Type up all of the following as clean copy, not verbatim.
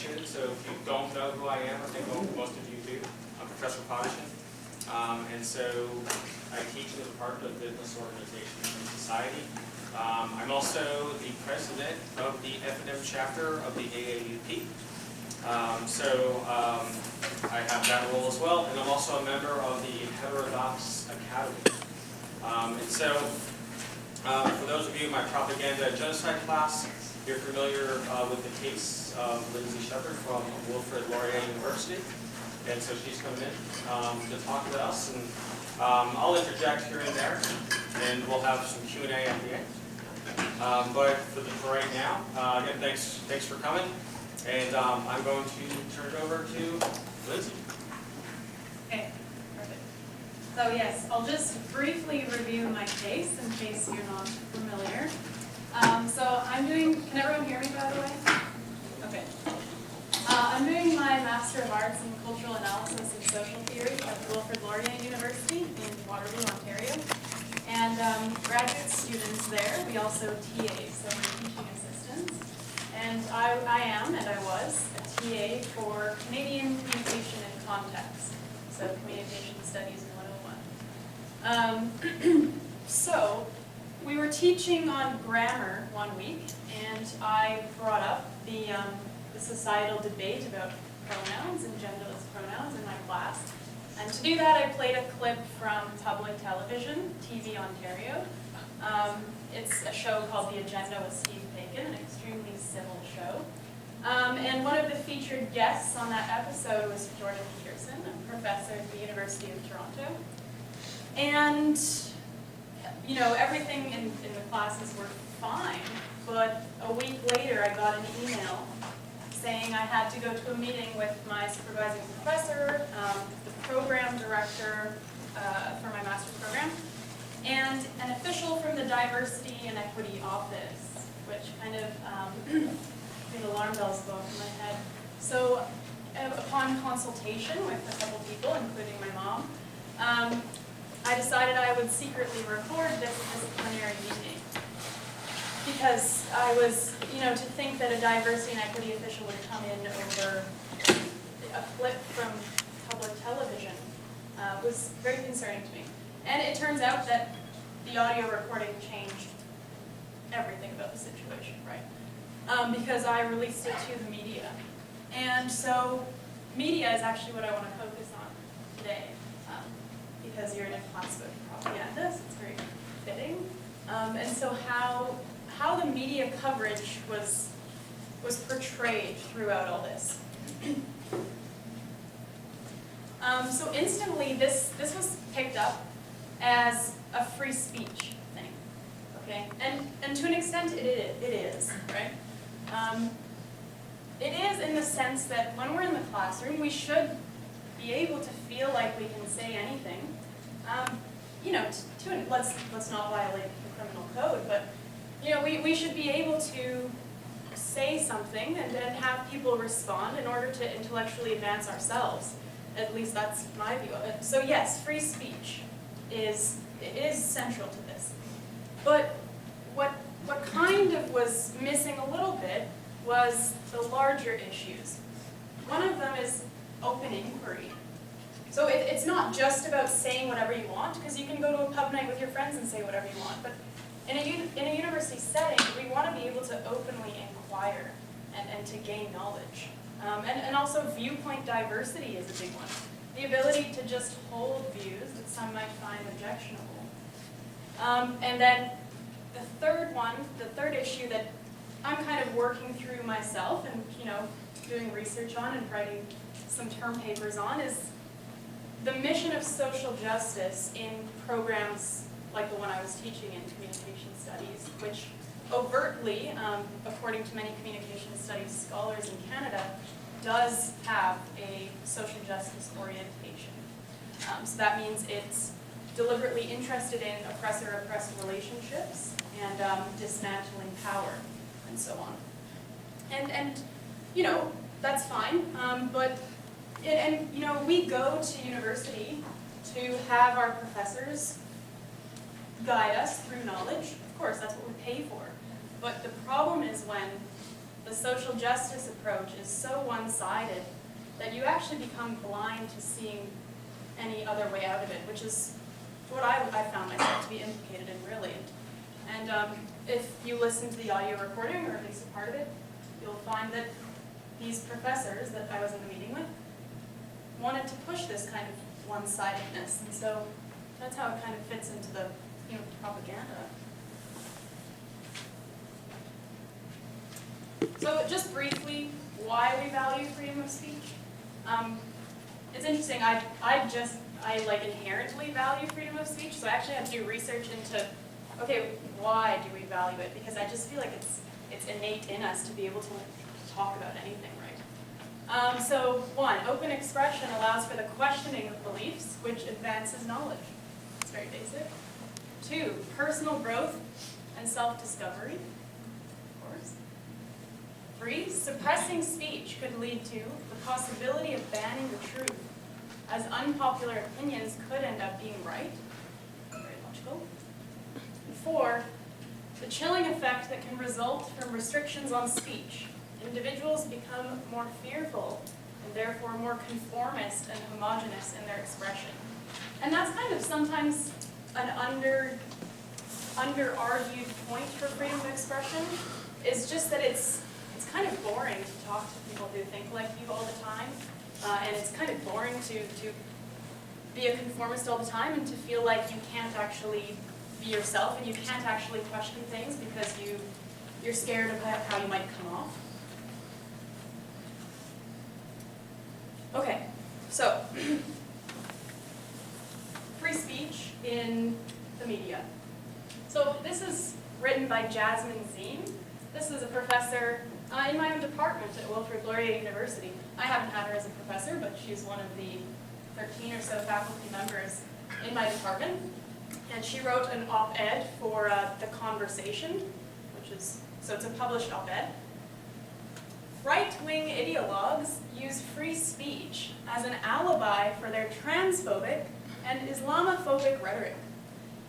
organization. So if you don't know who I am, I think most of you do. I'm Professor Podishin. And so I teach as a part of business, organization, and society. I'm also the president of the F&M chapter of the AAUP. I have that role as well, and I'm also a member of the Heterodox Academy. For those of you in my propaganda and genocide class, you're familiar with the case of Lindsay from Wilfrid Laurier University. And so she's coming in to talk with us, and I'll interject here and there, and we'll have some Q&A at the end. But for right now, again, thanks for coming, and I'm going to turn it over to Lindsay. Okay, perfect. So yes, I'll just briefly review my case in case you're not familiar. Can everyone hear me, by the way? Okay. I'm doing my Master of Arts in Cultural Analysis and Social Theory at Wilfrid Laurier University in Waterloo, Ontario. And graduate students there, we also TA, so we're teaching assistants. And I was a TA for Canadian Communication and Context, so Communication Studies 101. So we were teaching on grammar one week, and I brought up the societal debate about pronouns and genderless pronouns in my class. And to do that, I played a clip from public television, TV Ontario. It's a show called The Agenda with Steve Bacon, an extremely civil show. And one of the featured guests on that episode was Jordan Peterson, a professor at the University of Toronto. And, you know, everything in the classes were fine, but a week later I got an email saying I had to go to a meeting with my supervising professor, the program director for my master's program, and an official from the Diversity and Equity Office, which kind of made alarm bells go off in my head. So upon consultation with a couple people, including my mom, I decided I would secretly record this disciplinary meeting. Because I was, to think that a diversity and equity official would come in over a clip from public television was very concerning to me. And it turns out that the audio recording changed everything about the situation, right? Because I released it to the media. And so media is actually what I want to focus on today. Because you're in a class of propaganda, so it's very fitting. And so how the media coverage was portrayed throughout all this. So instantly, this was picked up as a free speech thing, okay? And to an extent, it is, right? It is in the sense that when we're in the classroom, we should be able to feel like we can say anything. Let's not violate the criminal code, but we should be able to say something and have people respond in order to intellectually advance ourselves. At least that's my view of it. So yes, free speech is central to this. But what kind of was missing a little bit was the larger issues. One of them is open inquiry. So it's not just about saying whatever you want, because you can go to a pub night with your friends and say whatever you want. But in a university setting, we want to be able to openly inquire and to gain knowledge. And also viewpoint diversity is a big one. The ability to just hold views that some might find objectionable. And then the third issue that I'm kind of working through myself and doing research on and writing some term papers on is the mission of social justice in programs like the one I was teaching in communication studies, which overtly, according to many communication studies scholars in Canada, does have a social justice orientation. So that means it's deliberately interested in oppressor-oppressed relationships and dismantling power and so on. And that's fine, but we go to university to have our professors guide us through knowledge. Of course, that's what we pay for. But the problem is when the social justice approach is so one-sided that you actually become blind to seeing any other way out of it, which is what I found myself to be implicated in, really. And if you listen to the audio recording, or at least a part of it, you'll find that these professors that I was in the meeting with wanted to push this kind of one-sidedness, and so that's how it kind of fits into the propaganda. So just briefly, why we value freedom of speech. It's interesting, I like inherently value freedom of speech, so I actually had to do research into, okay, why do we value it? Because I just feel like it's innate in us to be able to talk about anything, right? So one, open expression allows for the questioning of beliefs, which advances knowledge. It's very basic. Two, personal growth and self-discovery, of course. Three, suppressing speech could lead to the possibility of banning the truth, as unpopular opinions could end up being right. Very logical. And four, the chilling effect that can result from restrictions on speech. Individuals become more fearful and therefore more conformist and homogenous in their expression. And that's kind of sometimes an under-argued point for freedom of expression, is just that it's kind of boring to talk to people who think like you all the time, and it's kind of boring to be a conformist all the time and to feel like you can't actually be yourself and you can't actually question things because you're scared of how you might come off. Okay, so free speech in the media. So this is written by Jasmine Zine. This is a professor in my own department at Wilfrid Laurier University. I haven't had her as a professor, but she's one of the 13 or so faculty members in my department. And she wrote an op-ed for The Conversation, so it's a published op-ed. Right-wing ideologues use free speech as an alibi for their transphobic and Islamophobic rhetoric.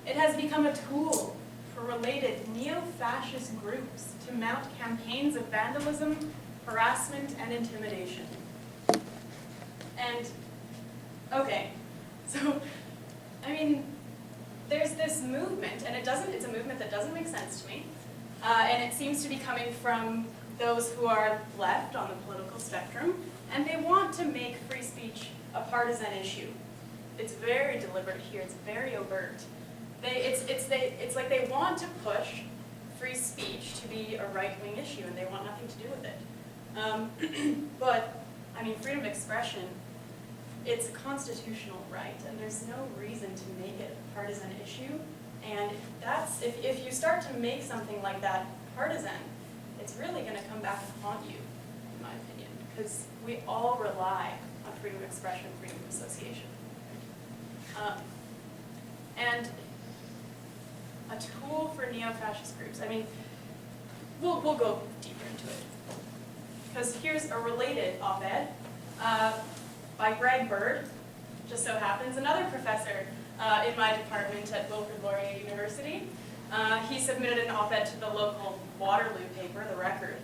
It has become a tool for related neo-fascist groups to mount campaigns of vandalism, harassment, and intimidation. And, okay, so, I mean, there's this movement, and it's a movement that doesn't make sense to me, and it seems to be coming from those who are left on the political spectrum, and they want to make free speech a partisan issue. It's very deliberate here, it's very overt. It's like they want to push free speech to be a right-wing issue, and they want nothing to do with it. But, I mean, freedom of expression, it's a constitutional right, and there's no reason to make it a partisan issue. And that's, if you start to make something like that partisan, it's really going to come back and haunt you, in my opinion, because we all rely on freedom of expression, freedom of association. And a tool for neo-fascist groups. I mean, we'll go deeper into it. Because here's a related op-ed by Greg Bird, just so happens, another professor in my department at Wilfrid Laurier University. He submitted an op-ed to the local Waterloo paper, The Record.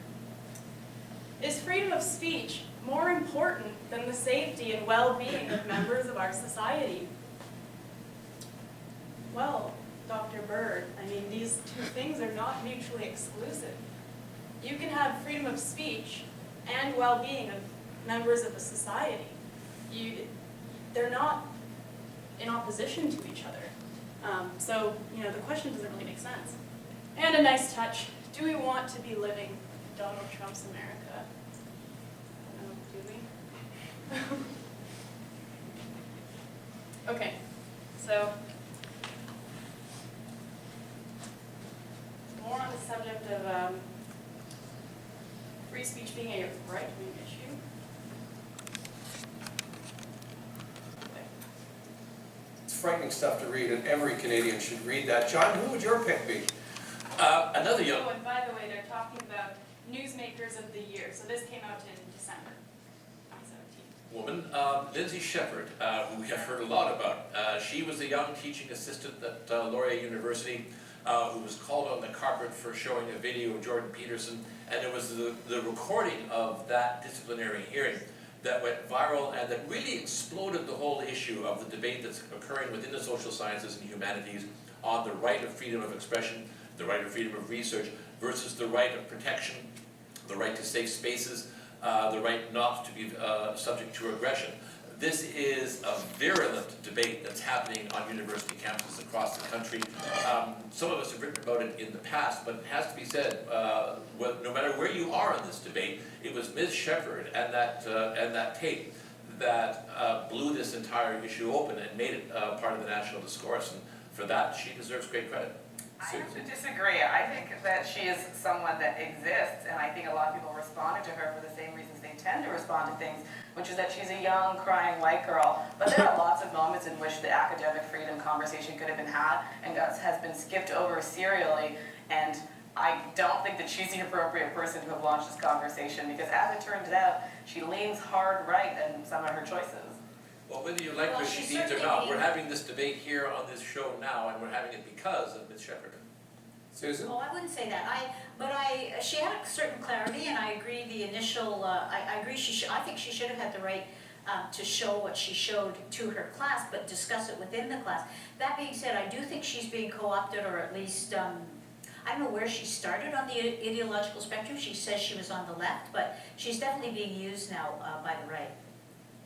Is freedom of speech more important than the safety and well-being of members of our society? Well, Dr. Bird, I mean, these two things are not mutually exclusive. You can have freedom of speech and well-being of members of a society. They're not in opposition to each other. So, the question doesn't really make sense. And a nice touch, do we want to be living in Donald Trump's America? I don't know, do we? Okay, so more on the subject of free speech being a right-wing issue. Okay. It's frightening stuff to read, and every Canadian should read that. John, who would your pick be? Another young... Oh, and by the way, they're talking about Newsmakers of the Year. So this came out in December 2017. woman, Lindsay Shepherd, who we have heard a lot about. She was a young teaching assistant at Laurier University who was called on the carpet for showing a video of Jordan Peterson And it was the recording of that disciplinary hearing that went viral and that really exploded the whole issue of the debate that's occurring within the social sciences and humanities on the right of freedom of expression, the right of freedom of research, versus the right of protection, the right to safe spaces, the right not to be subject to aggression. This is a virulent debate that's happening on university campuses across the country. Some of us have written about it in the past, but it has to be said, no matter where you are in this debate, it was Ms. Shepherd and that tape that blew this entire issue open and made it part of the national discourse. And for that, she deserves great credit. I have to disagree. I think that she is someone that exists, and I think a lot of people responded to her for the same reasons they tend to respond to things, which is that she's a young, crying white girl. But there are lots of moments in which the academic freedom conversation could have been had and has been skipped over serially, and I don't think that she's the appropriate person to have launched this conversation, because as it turns out, she leans hard right in some of her choices. Well, whether you like Well, what she she needs or certainly not, needs- we're having this debate here on this show now, and we're having it because of Ms. Shepherd. Susan? Oh, I wouldn't say that. She had a certain clarity, and I agree the initial, I agree I think she should have had the right to show what she showed to her class, but discuss it within the class. That being said, I do think she's being co-opted, or at least, I don't know where she started on the ideological spectrum. She says she was on the left, but she's definitely being used now by the right.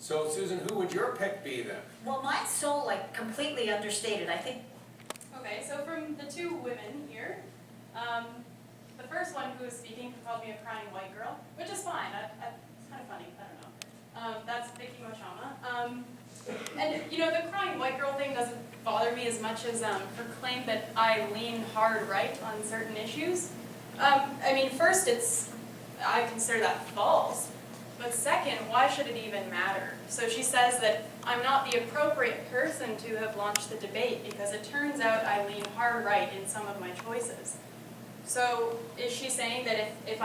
So Susan, who would your pick be then? Well, mine's so completely understated. I think Okay, so from the two women here, the first one who was speaking called me a crying white girl, which is fine. It's kind of funny. I don't know. That's Vicky Mochama. And the crying white girl thing doesn't bother me as much as her claim that I lean hard right on certain issues. First, I consider that false. But second, why should it even matter? So she says that I'm not the appropriate person to have launched the debate because it turns out I lean hard right in some of my choices. So is she saying that if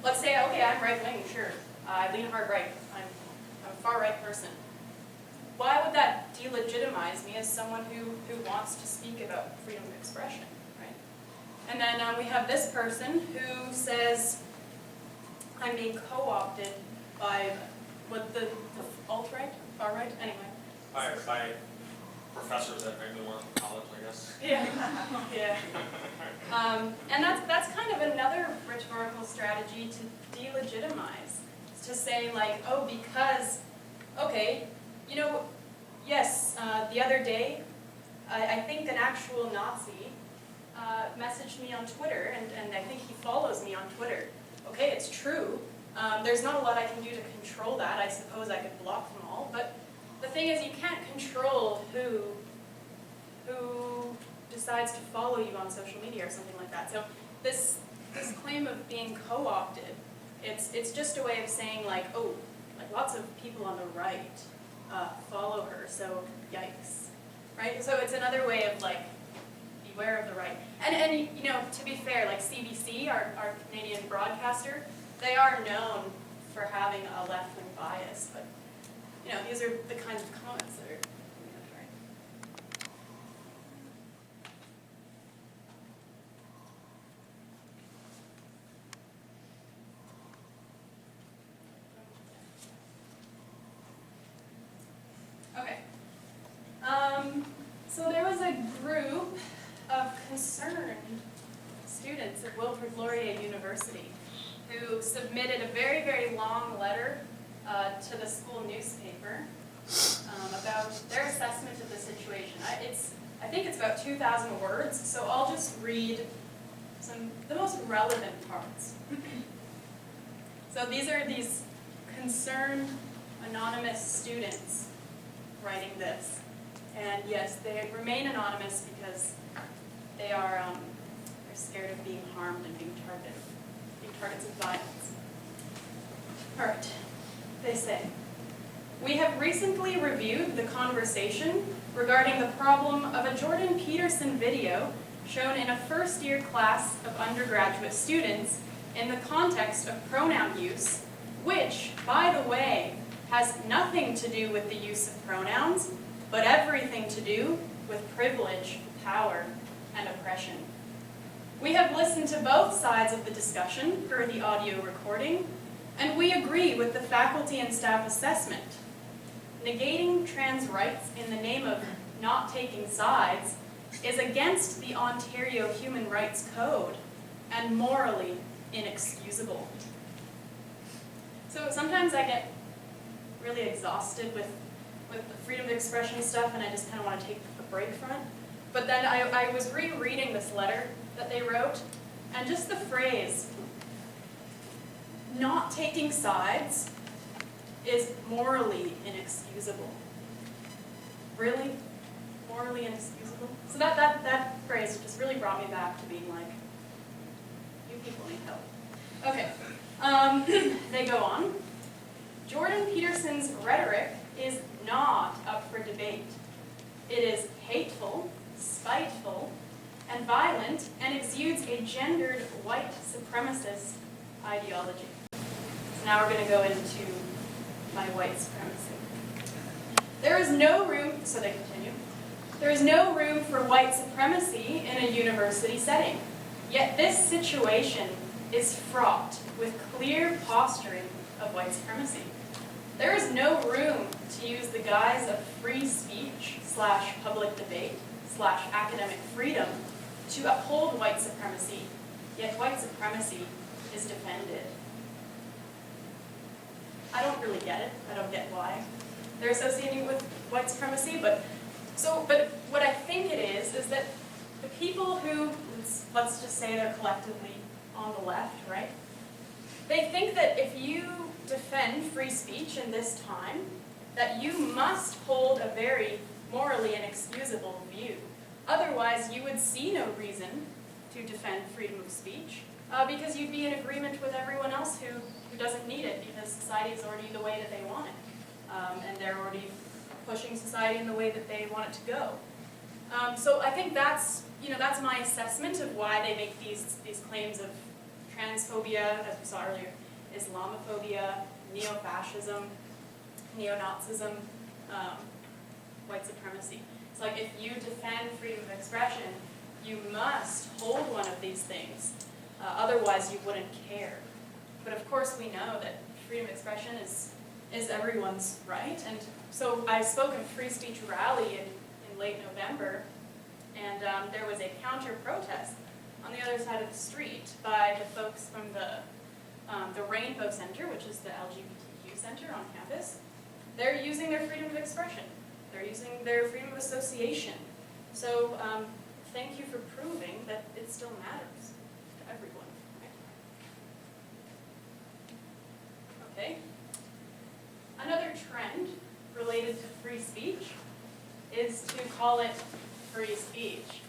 let's say, okay, I'm right-wing, sure, I lean hard right, I'm a far-right person. Why would that delegitimize me as someone who wants to speak about freedom of expression, right? And then we have this person who says I'm being co-opted by the alt-right, far-right, anyway. By professors at England College, I guess. Yeah, yeah. And that's kind of another rhetorical strategy to delegitimize. It's to say because, okay, yes, the other day, I think an actual Nazi messaged me on Twitter, and I think he follows me on Twitter. Okay, it's true. There's not a lot I can do to control that. I suppose I could block them all, but the thing is, you can't control who decides to follow you on social media or something like that. So this claim of being co-opted, it's just a way of saying lots of people on the right follow her, so yikes, right? So it's another way of beware of the right. And to be fair, CBC, our Canadian broadcaster, they are known for having a left-wing bias, but these are the kinds of comments that are coming up, right? Okay. So there was a group of concerned students at Wilfrid Laurier University who submitted a very, very long letter to the school newspaper about their assessment of the situation. I think it's about 2,000 words, so I'll just read the most relevant parts. So these are these concerned anonymous students writing this. And yes, they remain anonymous because they're scared of being harmed and being targets of violence. All right, they say, we have recently reviewed the conversation regarding the problem of a Jordan Peterson video shown in a first-year class of undergraduate students in the context of pronoun use, which, by the way, has nothing to do with the use of pronouns, but everything to do with privilege, power, and oppression. We have listened to both sides of the discussion per the audio recording, and we agree with the faculty and staff assessment. Negating trans rights in the name of not taking sides is against the Ontario Human Rights Code and morally inexcusable. So sometimes I get really exhausted with the freedom of expression stuff, and I just kind of want to take a break from it. But then I was rereading this letter that they wrote, and just the phrase, not taking sides, is morally inexcusable. Really? Morally inexcusable? So that phrase just really brought me back to being like, you people need help. Okay, they go on. Jordan Peterson's rhetoric is not up for debate. It is hateful, spiteful, and violent, and exudes a gendered white supremacist ideology. So now we're going to go into my white supremacy. There is no room, so they continue, there is no room for white supremacy in a university setting. Yet this situation is fraught with clear posturing of white supremacy. There is no room to use the guise of free speech / public debate / academic freedom to uphold white supremacy, yet white supremacy is defended. I don't really get it. I don't get why they're associating with white supremacy, but what I think it is that the people who, let's just say they're collectively on the left, right? They think that if you defend free speech in this time, that you must hold a very morally inexcusable view. Otherwise, you would see no reason to defend freedom of speech, because you'd be in agreement with everyone else who doesn't need it, because society is already the way that they want it, and they're already pushing society in the way that they want it to go. So I think that's my assessment of why they make these claims of transphobia, as we saw earlier, Islamophobia, neo-fascism, neo-Nazism, white supremacy. It's like if you defend freedom of expression, you must hold one of these things. Otherwise, you wouldn't care. But of course, we know that freedom of expression is everyone's right. And so I spoke at a free speech rally in late November, and there was a counter-protest on the other side of the street by the folks from the Rainbow Center, which is the LGBTQ center on campus. They're using their freedom of expression. They're using their freedom of association. So thank you for proving that it still matters to everyone. Right? Okay. Another trend related to free speech is to call it free speech.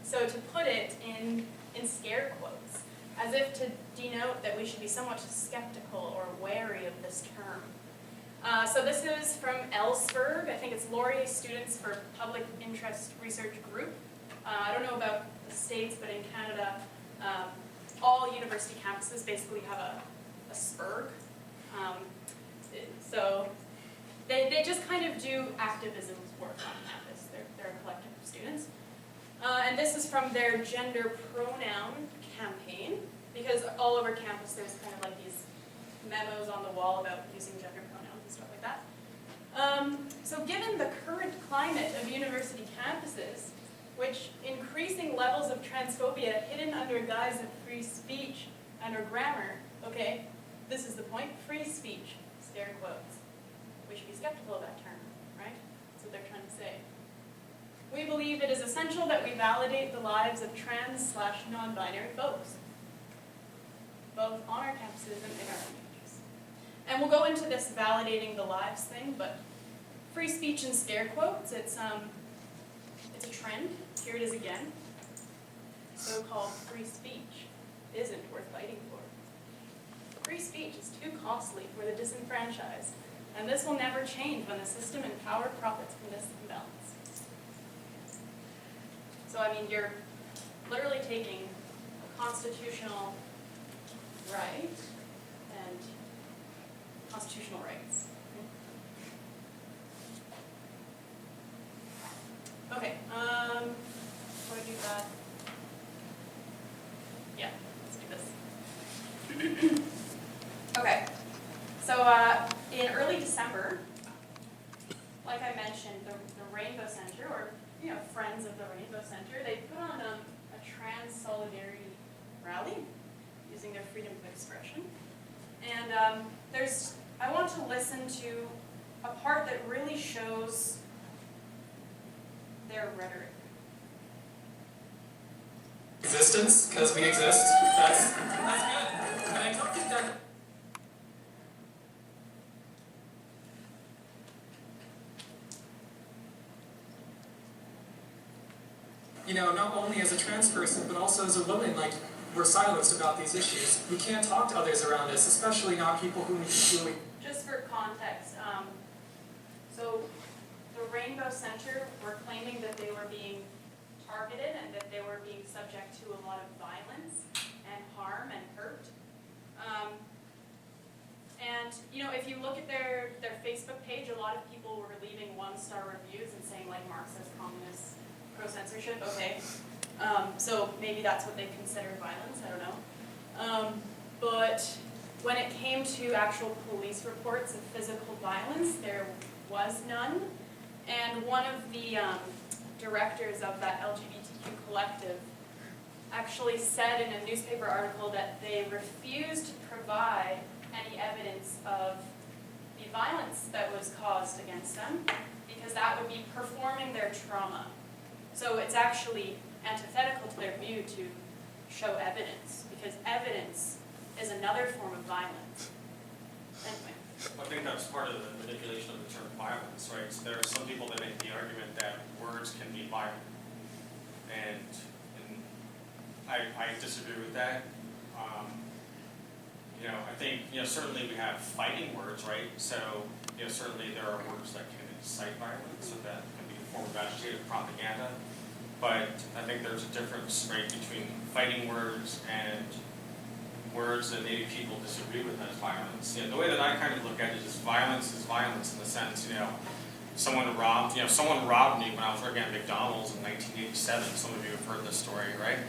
So to put it in scare quotes, as if to denote that we should be somewhat skeptical or wary of this term. So this is from Ellsberg. I think it's Laurier Students for Public Interest Research Group. I don't know about the States, but in Canada, all university campuses basically have a SPERG. So they just kind of do activism work on campus. They're a collective of students. And this is from their gender pronoun campaign, because all over campus there's kind of like these memos on the wall about using gender pronouns and stuff like that. So given the current climate of university campuses, which increasing levels of transphobia hidden under guise of free speech and or grammar, okay, this is the point, free speech, scare quotes. We should be skeptical of that term, right? That's what they're trying to say. We believe it is essential that we validate the lives of trans / non-binary folks, both on our campuses and in our communities. And we'll go into this validating the lives thing, but free speech and scare quotes, it's a trend. Here it is again. So-called free speech isn't worth fighting for. Free speech is too costly for the disenfranchised, and this will never change when the system and power profits from this imbalance. So, I mean, you're literally taking a constitutional right and constitutional rights. Okay, before I do that, So in early December, like I mentioned, the Rainbow Center, or Friends of the Rainbow Center, they put on a trans solidarity rally using their freedom of expression. And I want to listen to a part that really shows their rhetoric. Existence, because we exist. That's good. And I don't think that. Not only as a trans person, but also as a woman, like, we're silenced about these issues. We can't talk to others around us, especially not people who we feel we. Just for context, so the Rainbow Center were claiming that they were being targeted and that they were being subject to a lot of violence and harm and hurt. And if you look at their Facebook page, a lot of people were leaving 1-star reviews and saying like Marxist, communist, pro-censorship. Okay, so maybe that's what they consider violence. I don't know. But when it came to actual police reports of physical violence, there was none. And one of the directors of that LGBTQ collective actually said in a newspaper article that they refused to provide any evidence of the violence that was caused against them because that would be performing their trauma. So it's actually antithetical to their view to show evidence because evidence is another form of violence. Anyway. I think that's part of the manipulation of the term violence, right? So there are some people that make the argument that words can be violent, and I disagree with that. I think certainly we have fighting words, right? So certainly there are words that can incite violence, so that can be a form of agitative propaganda. But I think there's a difference, right, between fighting words and words that maybe people disagree with as violence. The way that I kind of look at it is violence in the sense, someone robbed me when I was working at McDonald's in 1987. Some of you have heard this story, right?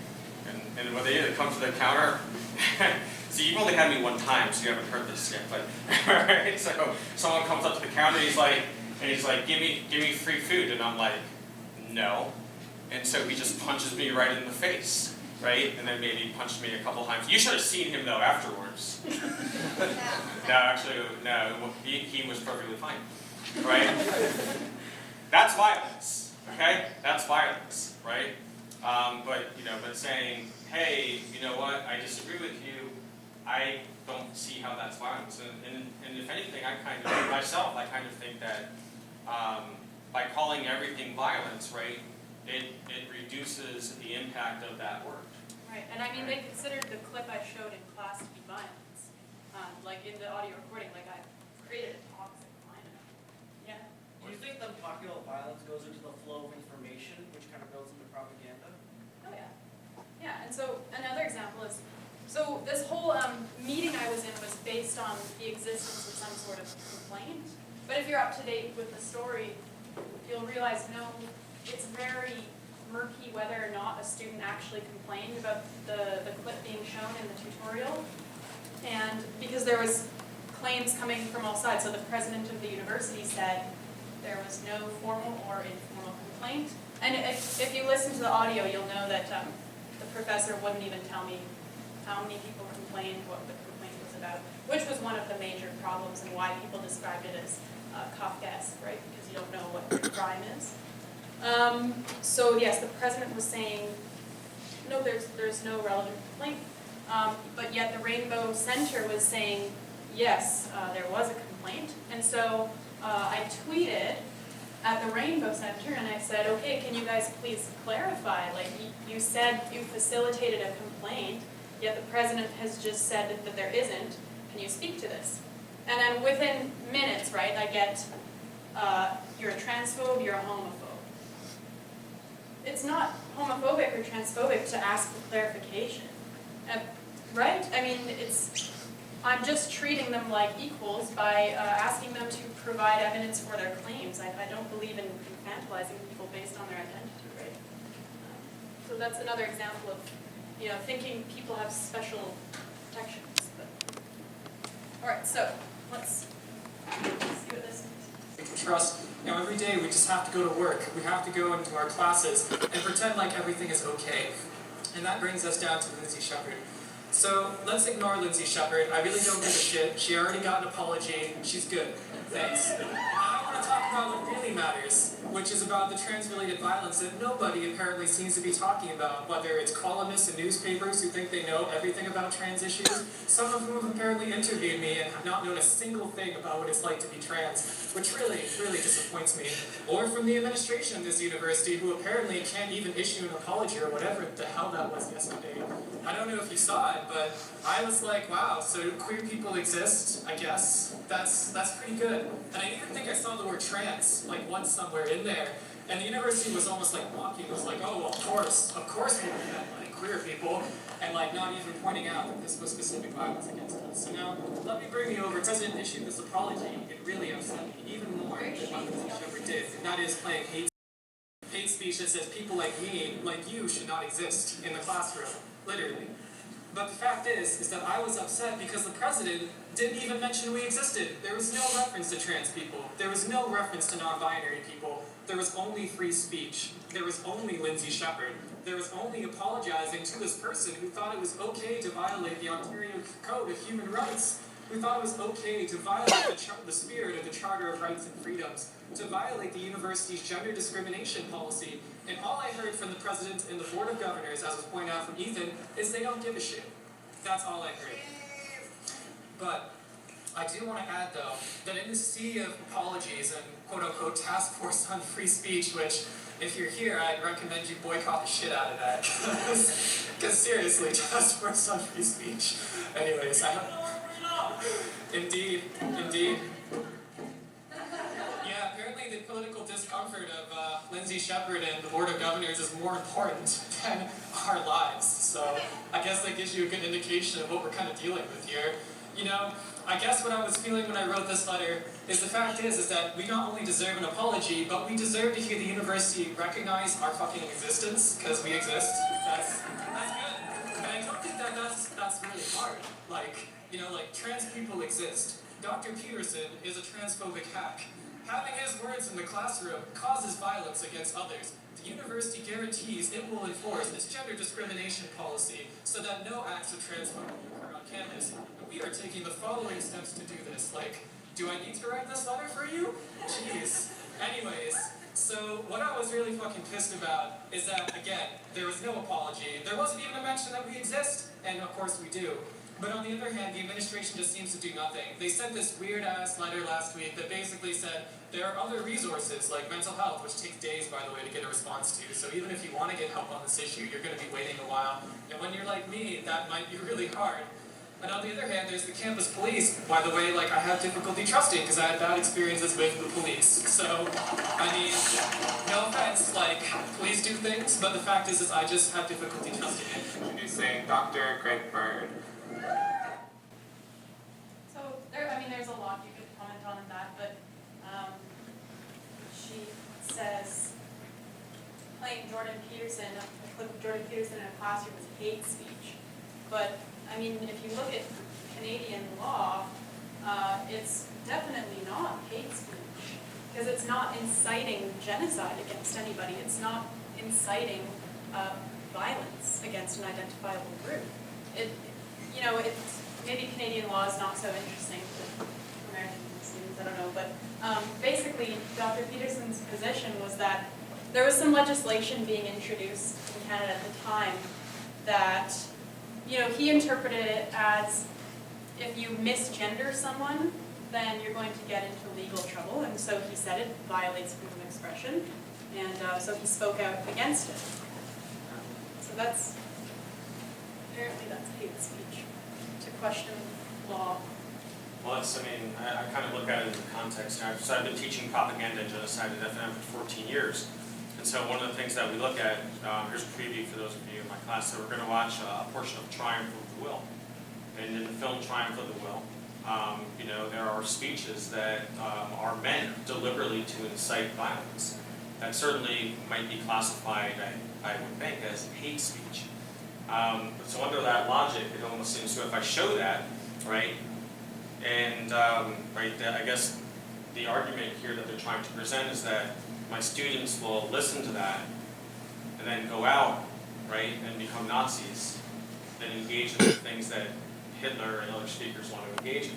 And when they come to the counter, so you've only had me one time, so you haven't heard this yet, but right? So someone comes up to the counter, he's like, give me free food, and I'm like, no. And so he just punches me right in the face. Right? And then maybe he punched me a couple times. You should have seen him, though, afterwards. No, actually, no. He was perfectly fine. Right? That's violence. Okay? That's violence. Right? But saying, hey, you know what? I disagree with you. I don't see how that's violence. And if anything, I kind of think that by calling everything violence, right, it reduces the impact of that word. Right, and I mean, they considered the clip I showed in class to be violence. Like in the audio recording, like I created a toxic climate. Yeah. Do you think them talking about violence goes into the flow of information, which kind of builds into propaganda? Oh yeah. Yeah, and so another example is, so this whole meeting I was in was based on the existence of some sort of complaint. But if you're up to date with the story, you'll realize, no, it's very murky whether or not a student actually complained about the clip being shown in the tutorial. And because there was claims coming from all sides, so the president of the university said there was no formal or informal complaint. And if you listen to the audio, you'll know that the professor wouldn't even tell me how many people complained, what the complaint was about, which was one of the major problems and why people described it as Kafkaesque, right? Because you don't know what the crime is. So yes, the president was saying, no, there's no relevant complaint. But yet the Rainbow Center was saying, yes, there was a complaint. And so I tweeted at the Rainbow Center and I said, okay, can you guys please clarify? Like you said you facilitated a complaint, yet the president has just said that there isn't. Can you speak to this? And then within minutes, right, I get, you're a transphobe, you're a homophobe. It's not homophobic or transphobic to ask for clarification, right? I mean, I'm just treating them like equals by asking them to provide evidence for their claims. I don't believe in infantilizing people based on their identity, right? So that's another example of, thinking people have special protections. All right, so let's see what this We can trust, every day we just have to go to work. We have to go into our classes and pretend like everything is okay. And that brings us down to Lindsay Shepherd. So let's ignore Lindsay Shepherd. I really don't give a shit. She already got an apology. She's good. Thanks. And I want to talk about what really matters, which is about the trans-related violence that nobody apparently seems to be talking about, whether it's columnists and newspapers who think they know everything about trans issues, some of whom have apparently interviewed me and have not known a single thing about what it's like to be trans, which really, really disappoints me. Or from the administration of this university, who apparently can't even issue an apology or whatever the hell that was yesterday. I don't know if you saw it, but I was like, wow, so queer people exist, I guess. That's pretty good. And I even think I saw the word trans, like once somewhere in there. And the university was almost like mocking, it was like, oh, well, of course we meant like queer people, and like not even pointing out that this was specific violence against us. So now, let me bring you over. President issued this apology. It really upset me even more than what Lindsay Shepherd did, and that is playing hate speech that says people like me, like you, should not exist in the classroom, literally. But the fact is that I was upset because the president didn't even mention we existed. There was no reference to trans people. There was no reference to non-binary people. There was only free speech. There was only Lindsay Shepherd. There was only apologizing to this person who thought it was okay to violate the Ontario Code of Human Rights, who thought it was okay to violate the spirit of the Charter of Rights and Freedoms, to violate the university's gender discrimination policy. And all I heard from the president and the board of governors, as was pointed out from Ethan, is they don't give a shit. That's all I heard. But I do want to add, though, that in the sea of apologies and quote-unquote task force on free speech, which, if you're here, I'd recommend you boycott the shit out of that. Because seriously, task force on free speech. Anyways, Indeed. Yeah, apparently the political discomfort of Lindsay Shepherd and the Board of Governors is more important than our lives. So I guess that gives you a good indication of what we're kind of dealing with here. You know, I guess what I was feeling when I wrote this letter is the fact is that we not only deserve an apology, but we deserve to hear the university recognize our fucking existence, because we exist. That's good. And I don't think that's really hard. Like trans people exist. Dr. Peterson is a transphobic hack. Having his words in the classroom causes violence against others. The university guarantees it will enforce its gender discrimination policy so that no acts of transphobia occur on campus. And we are taking the following steps to do this. Like, do I need to write this letter for you? Jeez. Anyways, so what I was really fucking pissed about is that, again, there was no apology. There wasn't even a mention that we exist, and of course we do. But on the other hand, the administration just seems to do nothing. They sent this weird-ass letter last week that basically said there are other resources, like mental health, which takes days, by the way, to get a response to. So even if you want to get help on this issue, you're going to be waiting a while. And when you're like me, that might be really hard. And on the other hand, there's the campus police. By the way, I have difficulty trusting because I had bad experiences with the police. So, I mean, no offense, please do things, but the fact is I just have difficulty trusting it. Introducing Dr. Greg Bird. So there's a lot you could comment on in that, but she says playing Jordan Peterson, a clip of Jordan Peterson in a classroom is hate speech. But I mean, if you look at Canadian law, it's definitely not hate speech because it's not inciting genocide against anybody. It's not inciting violence against an identifiable group. Maybe Canadian law is not so interesting to American students, I don't know, but basically Dr. Peterson's position was that there was some legislation being introduced in Canada at the time that, he interpreted it as if you misgender someone, then you're going to get into legal trouble, and so he said it violates freedom of expression, and so he spoke out against it. So apparently that's hate speech, to question law. Well, I kind of look at it in the context now. So I've been teaching propaganda and genocide at FNM for 14 years. And so one of the things that we look at, here's a preview for those of you in my class, so we're going to watch a portion of Triumph of the Will. And in the film Triumph of the Will, there are speeches that are meant deliberately to incite violence. That certainly might be classified, I would think, as hate speech. So under that logic, it almost seems to, if I show that, right, And, right, I guess the argument here that they're trying to present is that my students will listen to that and then go out, right, and become Nazis, and engage in the things that Hitler and other speakers want to engage in,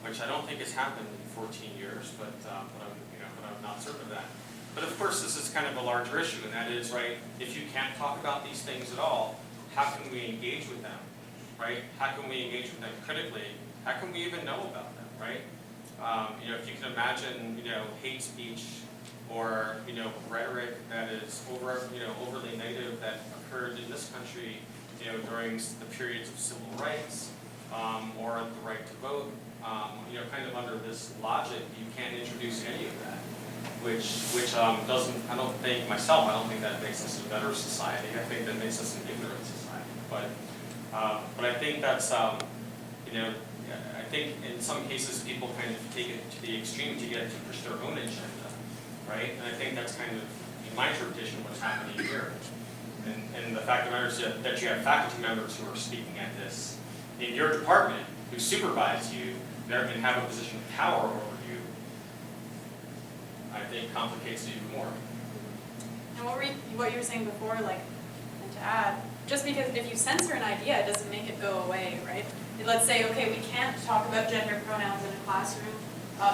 which I don't think has happened in 14 years, but I'm not certain of that. But of course, this is kind of a larger issue, and that is, right, if you can't talk about these things at all, how can we engage with them, right? How can we engage with them critically? How can we even know about them, right? If you can imagine, hate speech or, rhetoric that is overly negative that occurred in this country, during the periods of civil rights, or the right to vote, kind of under this logic, you can't introduce any of that, which doesn't, I don't think that makes us a better society. I think that makes us an ignorant society. But I think that's, I think in some cases people kind of take it to the extreme to get to push their own agenda, right? And I think that's kind of, in my interpretation, what's happening here. And the fact of the matter is that you have faculty members who are speaking at this in your department, who supervise you, and have a position of power over you, I think complicates it even more. And what you were saying before, like, and to add, just because if you censor an idea, it doesn't make it go away, right? Let's say, okay, we can't talk about gender pronouns in a classroom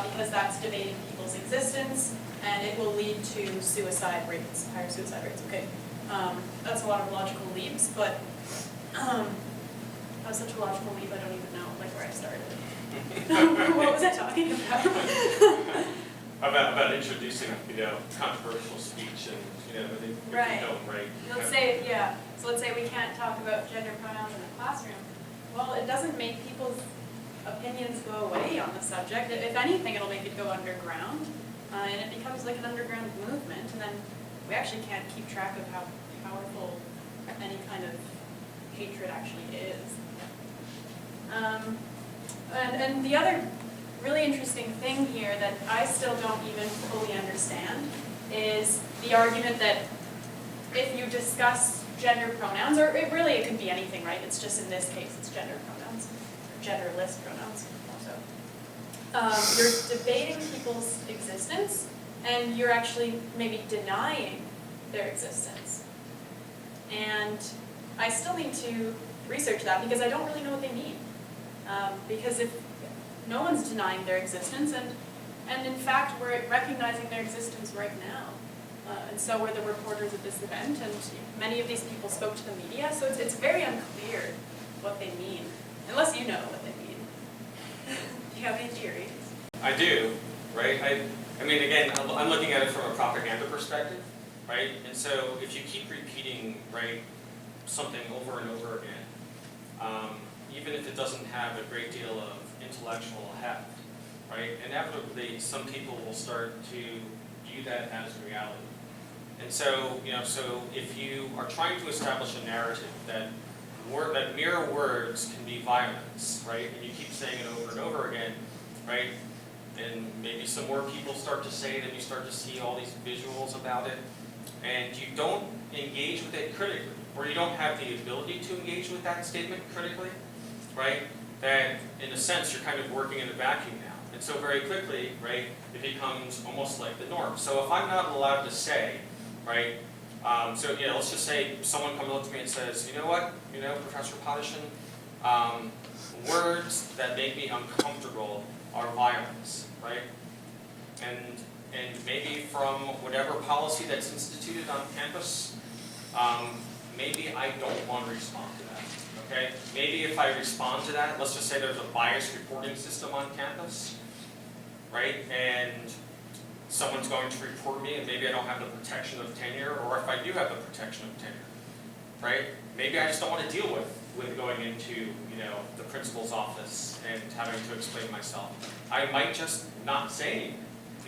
because that's debating people's existence, and it will lead to suicide rates, higher suicide rates. Okay, that's a lot of logical leaps, but that was such a logical leap, I don't even know where I started. What was I talking about? About introducing, controversial speech and, if we don't, right? Let's say we can't talk about gender pronouns in the classroom. Well, it doesn't make people's opinions go away on the subject. If anything, it'll make it go underground, and it becomes like an underground movement, and then we actually can't keep track of how powerful any kind of hatred actually is. And the other really interesting thing here that I still don't even fully understand is the argument that if you discuss gender pronouns, or it could be anything, right? It's just in this case, it's gender pronouns, or genderless pronouns also. You're debating people's existence, and you're actually maybe denying their existence. And I still need to research that because I don't really know what they mean. Because if no one's denying their existence, and in fact we're recognizing their existence right now. And so were the reporters at this event, and many of these people spoke to the media, so it's very unclear what they mean, unless you know what they mean. Do you have any theories? I do, right? I mean, again, I'm looking at it from a propaganda perspective, right? And so if you keep repeating, right, something over and over again, even if it doesn't have a great deal of intellectual heft, right, inevitably some people will start to view that as reality. And so, so if you are trying to establish a narrative that mere words can be violence, right, and you keep saying it over and over again, right, and maybe some more people start to say it and you start to see all these visuals about it, and you don't engage with it critically, or you don't have the ability to engage with that statement critically, right, then in a sense you're kind of working in a vacuum now. And so very quickly, right, it becomes almost like the norm. So if I'm not allowed to say, right, let's just say someone comes up to me and says, you know what, Professor Pottishin, words that make me uncomfortable are violence, right? And maybe from whatever policy that's instituted on campus, maybe I don't want to respond to that, okay? Maybe if I respond to that, let's just say there's a bias reporting system on campus, right? And someone's going to report me and maybe I don't have the protection of tenure, or if I do have the protection of tenure, right? Maybe I just don't want to deal with going into, the principal's office and having to explain myself. I might just not say anything,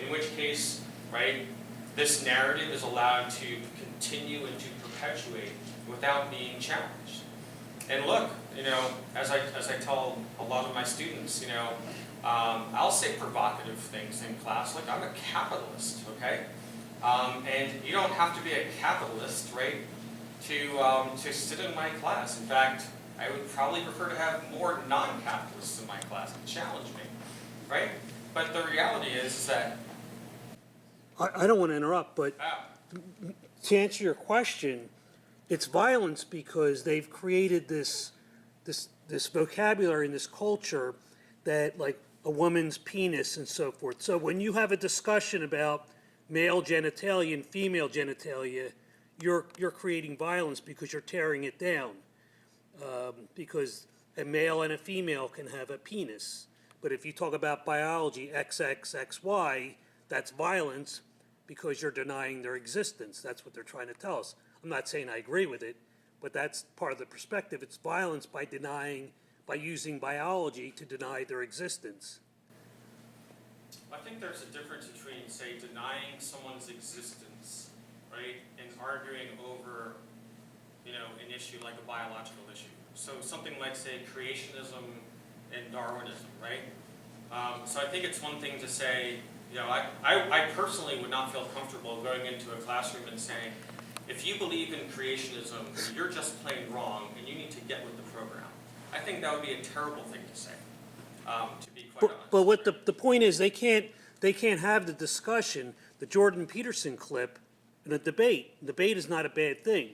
in which case, right, this narrative is allowed to continue and to perpetuate without being challenged. And look, as I tell a lot of my students, I'll say provocative things in class, like I'm a capitalist, okay? And you don't have to be a capitalist, right, to sit in my class. In fact, I would probably prefer to have more non-capitalists in my class to challenge me, right? But the reality is that, I don't want to interrupt, but to answer your question, it's violence because they've created this vocabulary and this culture that, like, a woman's penis and so forth. So when you have a discussion about male genitalia and female genitalia, you're creating violence because you're tearing it down. Because a male and a female can have a penis. But if you talk about biology, XXXY, that's violence because you're denying their existence. That's what they're trying to tell us. I'm not saying I agree with it, but that's part of the perspective. It's violence by using biology to deny their existence. I think there's a difference between, say, denying someone's existence, right, and arguing over, an issue like a biological issue. So something like, say, creationism and Darwinism, right? So I think it's one thing to say, I personally would not feel comfortable going into a classroom and saying, if you believe in creationism, you're just plain wrong and you need to get with the program. I think that would be a terrible thing to say, to be quite honest. But what the point is, they can't have the discussion, the Jordan Peterson clip, in a debate. Debate is not a bad thing.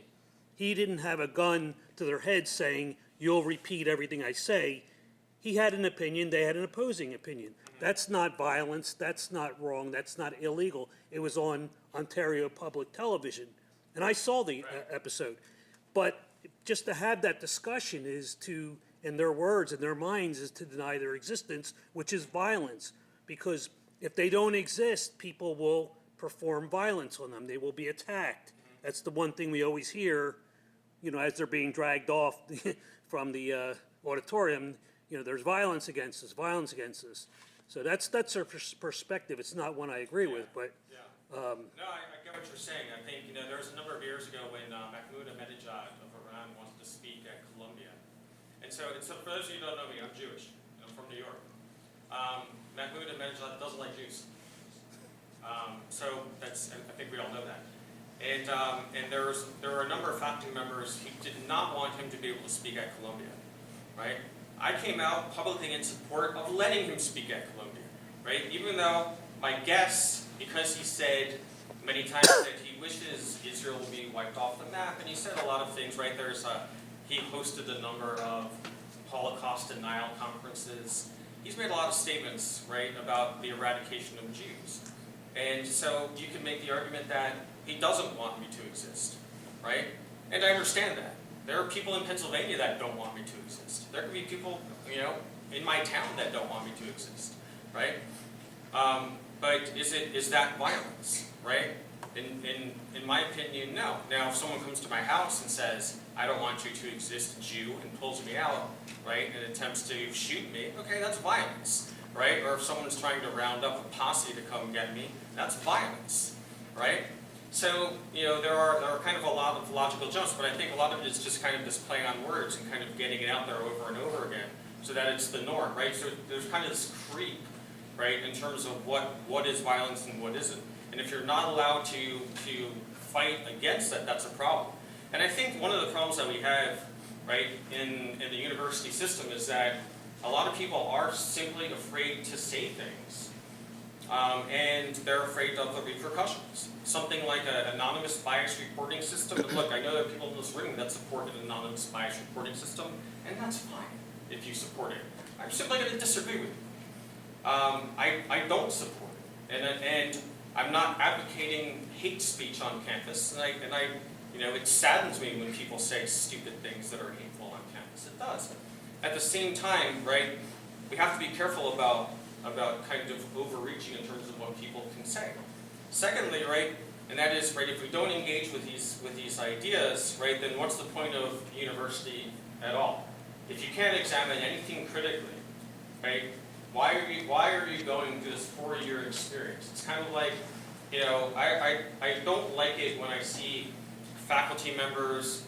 He didn't have a gun to their head saying, you'll repeat everything I say. He had an opinion, they had an opposing opinion. That's not violence, that's not wrong, that's not illegal. It was on Ontario Public Television. And I saw the episode. But just to have that discussion is to, in their words, in their minds, is to deny their existence, which is violence. Because if they don't exist, people will perform violence on them. They will be attacked. That's the one thing we always hear, as they're being dragged off from the auditorium. There's violence against us, violence against us. So that's their perspective. It's not one I agree with, but. No, I get what you're saying. I think, there was a number of years ago when Mahmoud Ahmadinejad of Iran wanted to speak at Columbia. And so for those of you who don't know me, I'm Jewish. I'm from New York. Mahmoud Ahmadinejad doesn't like Jews. So I think we all know that. And there were a number of faculty members who did not want him to be able to speak at Columbia, right? I came out publicly in support of letting him speak at Columbia, right? Even though my guess, because he said many times that he wishes Israel will be wiped off the map, and he said a lot of things, right? He hosted a number of Holocaust denial conferences. He's made a lot of statements, right, about the eradication of Jews. And so you can make the argument that he doesn't want me to exist, right? And I understand that. There are people in Pennsylvania that don't want me to exist. There could be people, in my town that don't want me to exist, right? But is that violence, right? In my opinion, no. Now, if someone comes to my house and says, I don't want you to exist, Jew, and pulls me out, right, and attempts to shoot me, okay, that's violence, right? Or if someone's trying to round up a posse to come get me, that's violence, right? So, there are kind of a lot of logical jumps, but I think a lot of it is just kind of this play on words and kind of getting it out there over and over again so that it's the norm, right? So there's kind of this creep, right, in terms of what is violence and what isn't. And if you're not allowed to fight against that, that's a problem. And I think one of the problems that we have, right, in the university system is that a lot of people are simply afraid to say things. And they're afraid of the repercussions. Something like an anonymous bias reporting system. And look, I know there are people in this room that support an anonymous bias reporting system, and that's fine if you support it. I'm simply going to disagree with you. I don't support it, and I'm not advocating hate speech on campus. And I, it saddens me when people say stupid things that are hateful on campus. It does. At the same time, right, we have to be careful about kind of overreaching in terms of what people can say. Secondly, right, and that is, right, if we don't engage with these ideas, right, then what's the point of university at all? If you can't examine anything critically, right, why are you going through this 4-year experience? It's kind of like, I don't like it when I see faculty members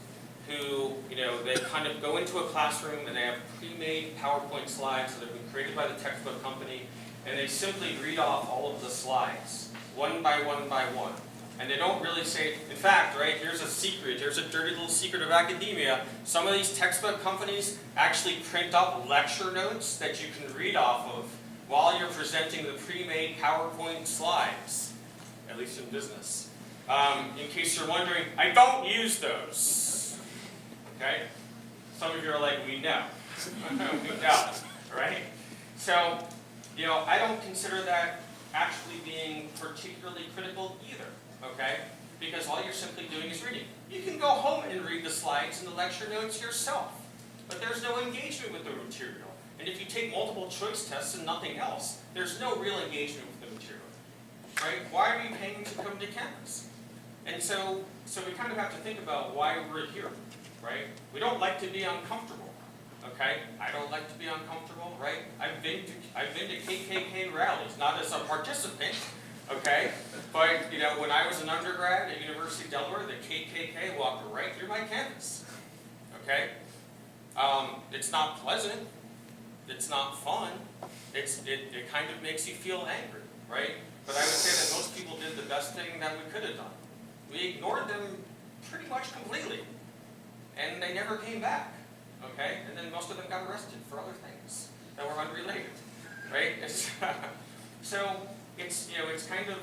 who, they kind of go into a classroom and they have pre-made PowerPoint slides that have been created by the textbook company, and they simply read off all of the slides, one by one by one. And they don't really say, in fact, right, here's a secret, here's a dirty little secret of academia. Some of these textbook companies actually print up lecture notes that you can read off of while you're presenting the pre-made PowerPoint slides, at least in business. In case you're wondering, I don't use those, okay? Some of you are like, we know. We know, right? So, you know, I don't consider that actually being particularly critical either, okay? Because all you're simply doing is reading. You can go home and read the slides and the lecture notes yourself, but there's no engagement with the material. And if you take multiple choice tests and nothing else, there's no real engagement with the material, right? Why are you paying to come to campus? And so we kind of have to think about why we're here, right? We don't like to be uncomfortable, okay? I don't like to be uncomfortable, right? I've been to KKK rallies, not as a participant, okay? But, you know, when I was an undergrad at University of Delaware, the KKK walked right through my campus, okay? It's not pleasant. It's not fun. It kind of makes you feel angry, right? But I would say that most people did the best thing that we could have done. We ignored them pretty much completely. And they never came back, okay? And then most of them got arrested for other things that were unrelated, right? So it's, you know, it's kind of,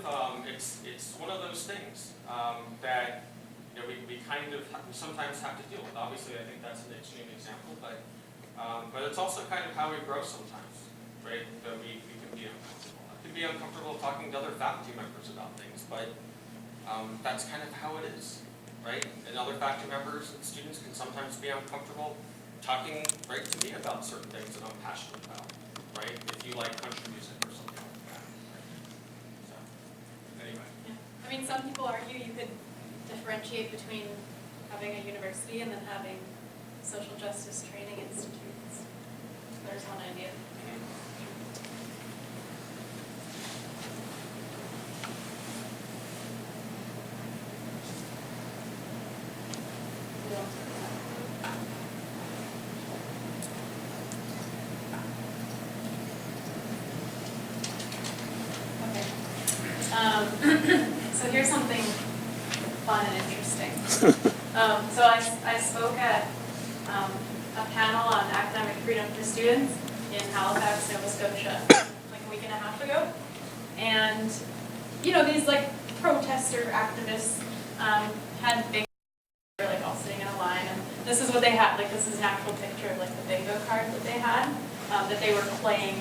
it's one of those things that, you know, we sometimes have to deal with. Obviously, I think that's an extreme example, but it's also kind of how we grow sometimes, right? That we can be uncomfortable. I can be uncomfortable talking to other faculty members about things, but that's kind of how it is, right? And other faculty members and students can sometimes be uncomfortable talking right to me about certain things that I'm passionate about, right? If you like country music or something like that, right? So, anyway. Yeah. I mean, some people argue you could differentiate between having a university and then having social justice training institutes. There's one idea. So here's something fun and interesting. So I spoke at a panel on academic freedom for students in Halifax, Nova Scotia, like a week and a half ago. And, you know, these like protester activists had big, like all sitting in a line, and this is what they had, like this is an actual picture of like the bingo card that they had, that they were playing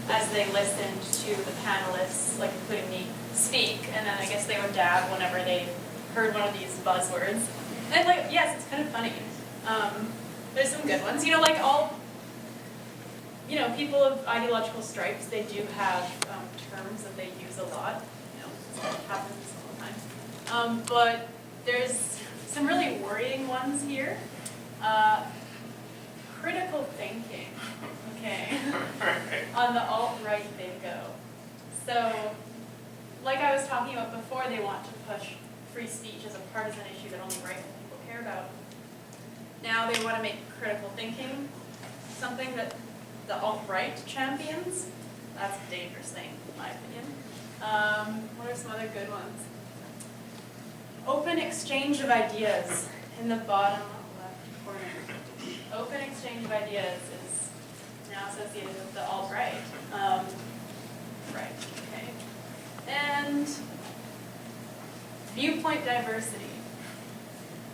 as they listened to the panelists, like including me, speak, and then I guess they would dab whenever they heard one of these buzzwords. And like, yes, it's kind of funny. There's some good ones. You know, like all, you know, people of ideological stripes, they do have terms that they use a lot. You know, it happens all the time. But there's some really worrying ones here. Critical thinking, okay, on the alt-right bingo. So, like I was talking about before, they want to push free speech as a partisan issue that only right people care about. Now they want to make critical thinking something that the alt-right champions. That's a dangerous thing, in my opinion. What are some other good ones? Open exchange of ideas in the bottom left corner. Open exchange of ideas is now associated with the alt-right. Right, okay. And viewpoint diversity.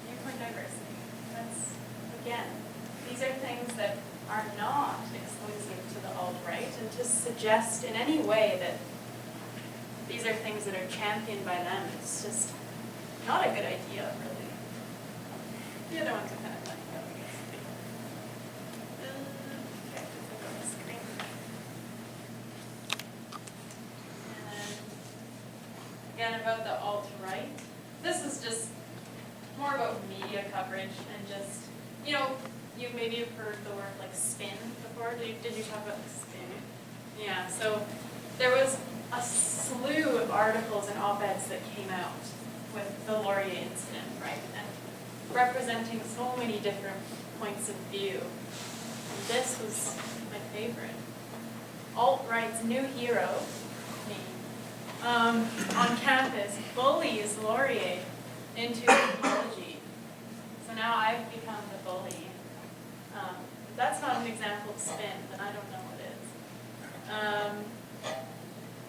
Viewpoint diversity. That's, again, these are things that are not exclusive to the alt-right, and to suggest in any way that these are things that are championed by them, it's just not a good idea, really. The other ones are kind of funny, though, I guess. Okay, just look on the screen. And then, again, about the alt-right. This is just more about media coverage and just, you know, maybe you've heard the word like spin before. Did you talk about the spin? Yeah, so there was a slew of articles and op-eds that came out with the Laurier incident, right? And representing so many different points of view. And this was my favorite. Alt-right's new hero, me, on campus bullies Laurier into apology. So now I've become the bully. If that's not an example of spin, then I don't know what is.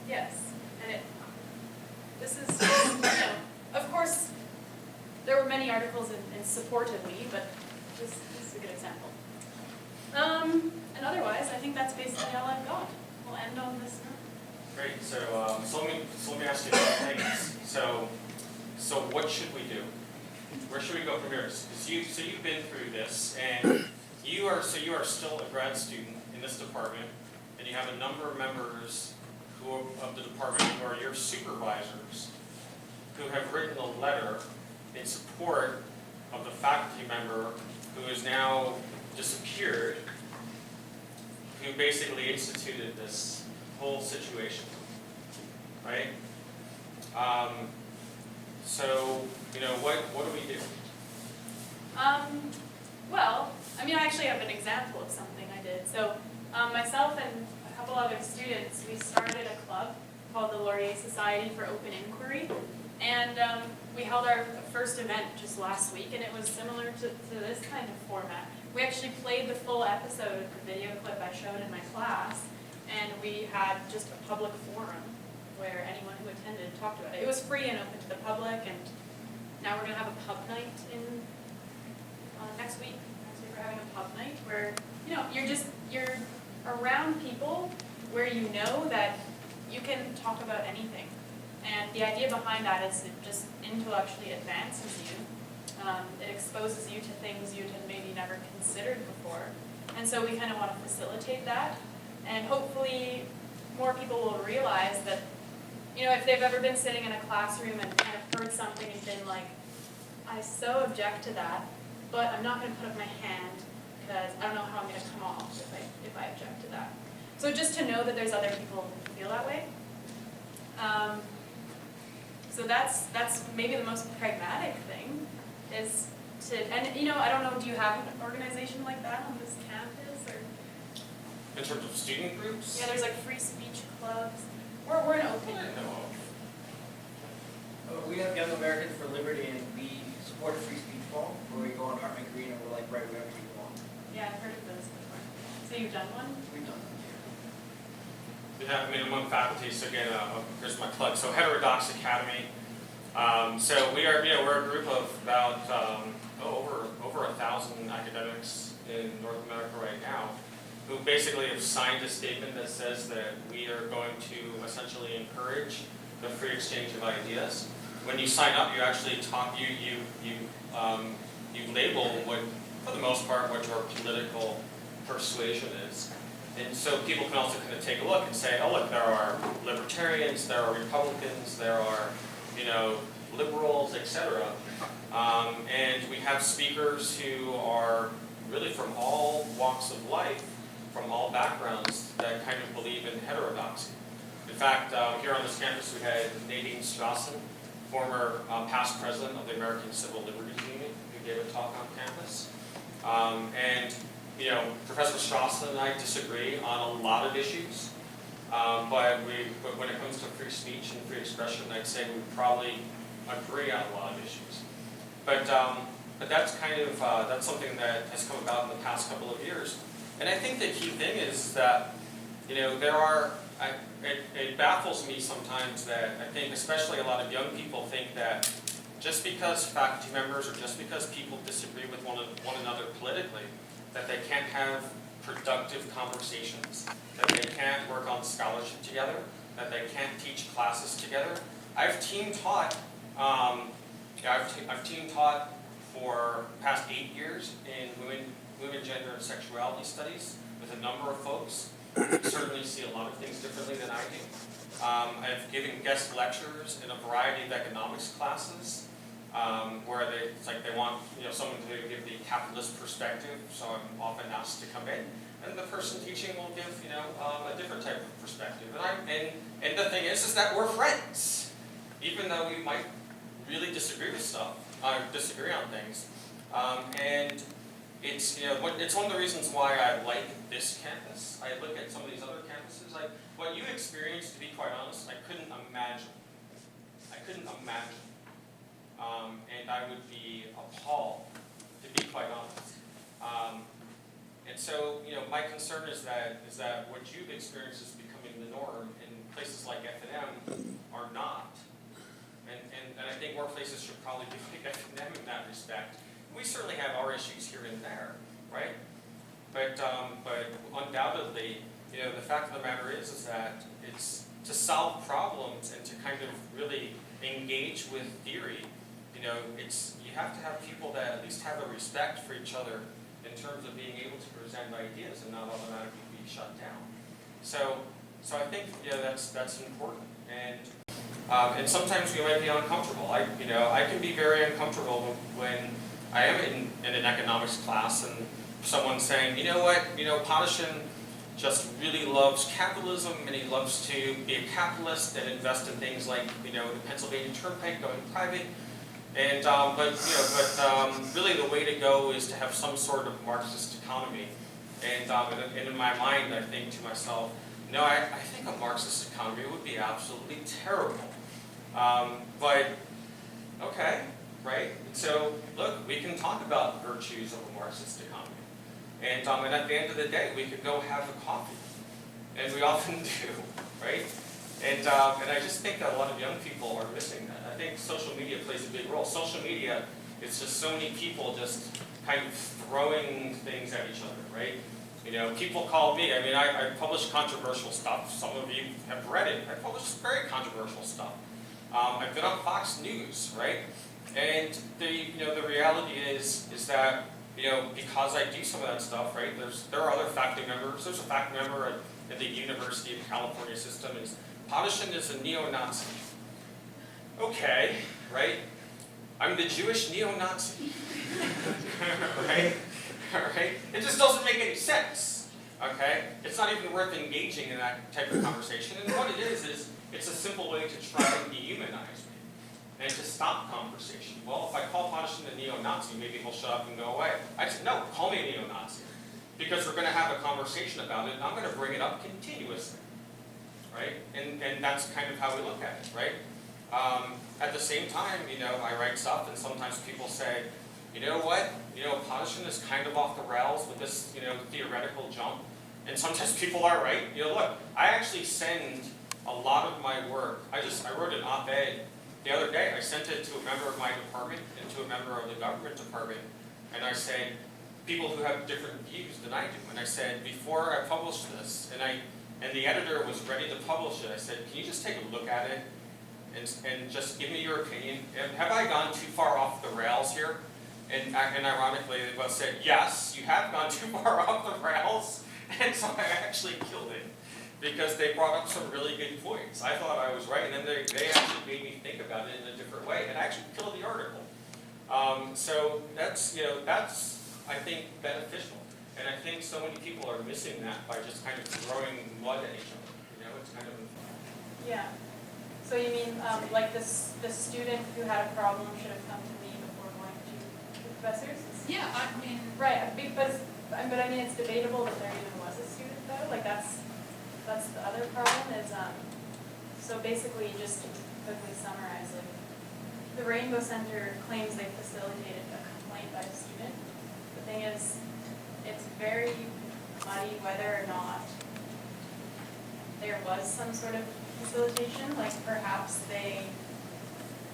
Yes, and this is, of course, there were many articles in support of me, but this is a good example. And otherwise, I think that's basically all I've got. We'll end on this note. Great, so let me ask you two things. So what should we do? Where should we go from here? Because you've been through this, and you are still a grad student in this department, and you have a number of members of the department who are your supervisors, who have written a letter in support of the faculty member who has now disappeared, who basically instituted this whole situation, right? So, what do we do? Well, I mean, I actually have an example of something I did. So, myself and a couple other students, we started a club called the Laurier Society for Open Inquiry, and we held our first event just last week, and it was similar to this kind of format. We actually played the full episode, the video clip I showed in my class, and we had just a public forum where anyone who attended talked about it. It was free and open to the public, and now we're going to have a pub night in next week. Next week we're having a pub night where, you're around people where you know that you can talk about anything. And the idea behind that is it just intellectually advances you. It exposes you to things you had maybe never considered before. And so we kind of want to facilitate that. And hopefully more people will realize that, if they've ever been sitting in a classroom and kind of heard something and been like, I so object to that, but I'm not going to put up my hand because I don't know how I'm going to come off if I object to that. So just to know that there's other people who feel that way. So that's maybe the most pragmatic thing is to, and I don't know, do you have an organization like that on this campus or? In terms of student groups? Yeah, there's like free speech clubs. We're an open. We have Young Americans for Liberty, and we support a free speech wall where we go on Hartman Green and we're like, write whatever you want. Yeah, I've heard of those before. So you've done one? We've done that. We have, among faculty, so again, here's my plug. So Heterodox Academy. So we're a group of about over 1,000 academics in North America right now, who basically have signed a statement that says that we are going to essentially encourage the free exchange of ideas. When you sign up, you actually talk. You label what, for the most part, what your political persuasion is. And so people can also kind of take a look and say, oh look, there are libertarians, there are Republicans, there are, liberals, etc. And we have speakers who are really from all walks of life, from all backgrounds, that kind of believe in heterodoxy. In fact, here on this campus we had Nadine Strassen, former past president of the American Civil Liberties Union, who gave a talk on campus. And Professor Strassen and I disagree on a lot of issues, but when it comes to free speech and free expression, I'd say we probably agree on a lot of issues. But that's kind of that's something that has come about in the past couple of years. And I think the key thing is that it baffles me sometimes that I think especially a lot of young people think that just because faculty members or just because people disagree with one another politically, that they can't have productive conversations, that they can't work on scholarship together, that they can't teach classes together. I've team taught. I've team taught for the past 8 years in women, gender, and sexuality studies with a number of folks who certainly see a lot of things differently than I do. I've given guest lectures in a variety of economics classes where they want someone to give the capitalist perspective, so I'm often asked to come in, and the person teaching will give a different type of perspective. And the thing is that we're friends, even though we might really disagree with stuff, disagree on things, and it's it's one of the reasons why I like this campus. I look at some of these other campuses. What you experienced, to be quite honest, I couldn't imagine couldn't imagine. And I would be appalled, to be quite honest. And so, my concern is that what you've experienced is becoming the norm, and places like F&M are not. And I think more places should probably be like F&M in that respect. We certainly have our issues here and there, right? But undoubtedly, the fact of the matter is that it's to solve problems and to kind of really engage with theory. You have to have people that at least have a respect for each other in terms of being able to present ideas and not automatically be shut down. So I think that's important. And sometimes we might be uncomfortable. I can be very uncomfortable when I am in an economics class and someone's saying, you know what, Potishin just really loves capitalism and he loves to be a capitalist and invest in things like, the Pennsylvania Turnpike going private. And really the way to go is to have some sort of Marxist economy. And in my mind, I think to myself, no, I think a Marxist economy would be absolutely terrible. But, okay, right? So, look, we can talk about the virtues of a Marxist economy. And at the end of the day, we could go have a coffee. And we often do, right? And I just think that a lot of young people are missing that. I think social media plays a big role. Social media, it's just so many people just kind of throwing things at each other, right? People call me, I publish controversial stuff. Some of you have read it. I publish very controversial stuff. I've been on Fox News, right? And the reality is that, because I do some of that stuff, right, there are other faculty members. There's a faculty member at the University of California system. Potishin is a neo-Nazi. Okay, right? I'm the Jewish neo-Nazi. Right? Right? It just doesn't make any sense. Okay? It's not even worth engaging in that type of conversation. And what it is it's a simple way to try and dehumanize me and to stop conversation. Well, if I call Potishin a neo-Nazi, maybe he'll shut up and go away. I said, no, call me a neo-Nazi. Because we're going to have a conversation about it, and I'm going to bring it up continuously. Right? And that's kind of how we look at it, right? At the same time, I write stuff, and sometimes people say, you know what? Potishin is kind of off the rails with this, theoretical jump. And sometimes people are right. Look, I actually send a lot of my work. I wrote an op-ed the other day. I sent it to a member of my department and to a member of the government department. And I said, people who have different views than I do. And I said, before I publish this, and the editor was ready to publish it, I said, can you just take a look at it and just give me your opinion? Have I gone too far off the rails here? And ironically, they both said, yes, you have gone too far off the rails. And so I actually killed it because they brought up some really good points. I thought I was right, and then they actually made me think about it in a different way, and I actually killed the article. So that's I think, beneficial. And I think so many people are missing that by just kind of throwing mud at each other. It's kind of... Yeah. So you mean, like the student who had a problem should have come to me before going to the professors? Yeah, I mean... Right, but I mean, it's debatable that there even was a student though. Like that's the other problem is, so basically just to quickly summarize, like the Rainbow Center claims they facilitated a complaint by a student. The thing is, it's very muddy whether or not there was some sort of facilitation, like perhaps they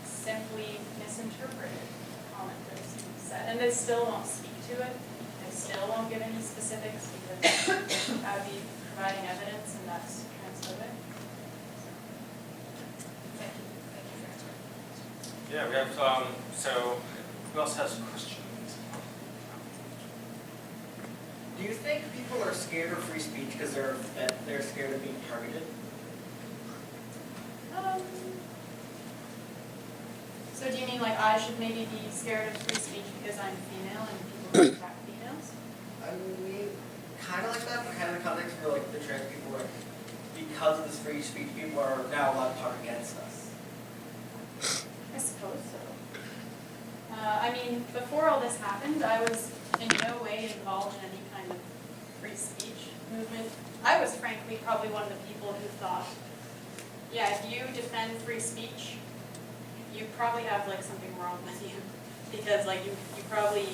simply misinterpreted a comment that the student said, and they still won't speak to it. They still won't give any specifics because I would be providing evidence, and that's transphobic. Thank you for answering. Yeah, we have, so who else has questions? Do you think people are scared of free speech because they're scared of being targeted? So do you mean like I should maybe be scared of free speech because I'm female and people attack females? I mean, kind of like that, but kind of in the context where like the trans people, like, because of this free speech, people are now allowed to talk against us. I suppose so. I mean, before all this happened, I was in no way involved in any kind of free speech movement. I was frankly probably one of the people who thought, yeah, if you defend free speech, you probably have like something wrong with you, because like you probably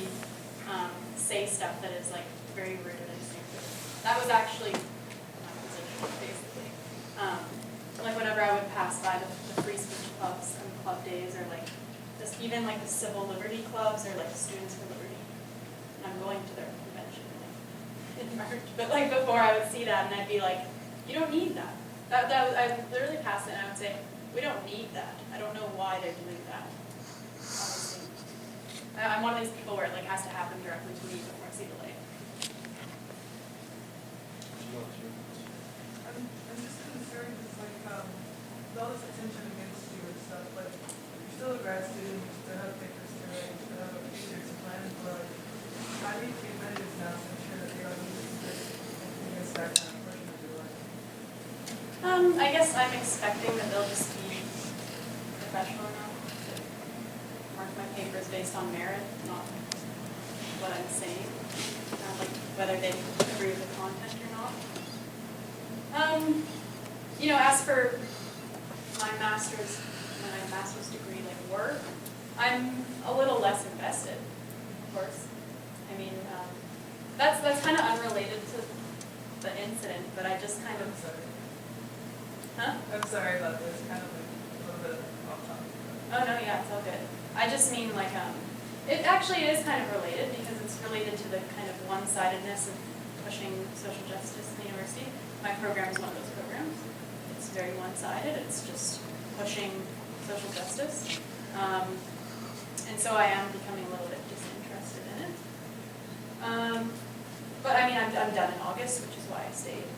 say stuff that is like very rude and instinctive. That was actually my position, basically. Like whenever I would pass by the free speech clubs and club days, or like just even like the civil liberty clubs, or like Students for Liberty. And I'm going to their convention like in March, but like before I would see that and I'd be like, you don't need that. I literally pass it and I would say, we don't need that. I don't know why they're doing that. Honestly. I'm one of these people where it like has to happen directly to me before I see the light. I'm just concerned, it's like, with all this attention against you and stuff, but you're still a grad student, you still have papers to write, you still have a future to plan for, like, how do you take measures now to ensure that they don't use this against that kind of portion of your life? I guess I'm expecting that they'll just be professional enough to mark my papers based on merit, not what I'm saying, not like whether they agree with the content or not. You know, as for my master's degree, like work, I'm a little less invested, of course. I mean, that's kind of unrelated to the incident, but I just kind of. I'm sorry. Huh? I'm sorry about this, kind of like a little bit off topic. Oh no, yeah, it's all good. I just mean like it actually is kind of related because it's related to the kind of one-sidedness of pushing social justice in the university. My program is one of those programs. It's very one-sided. It's just pushing social justice, and so I am becoming a little bit disinterested in it. But I mean, I'm done in August, which is why I stayed.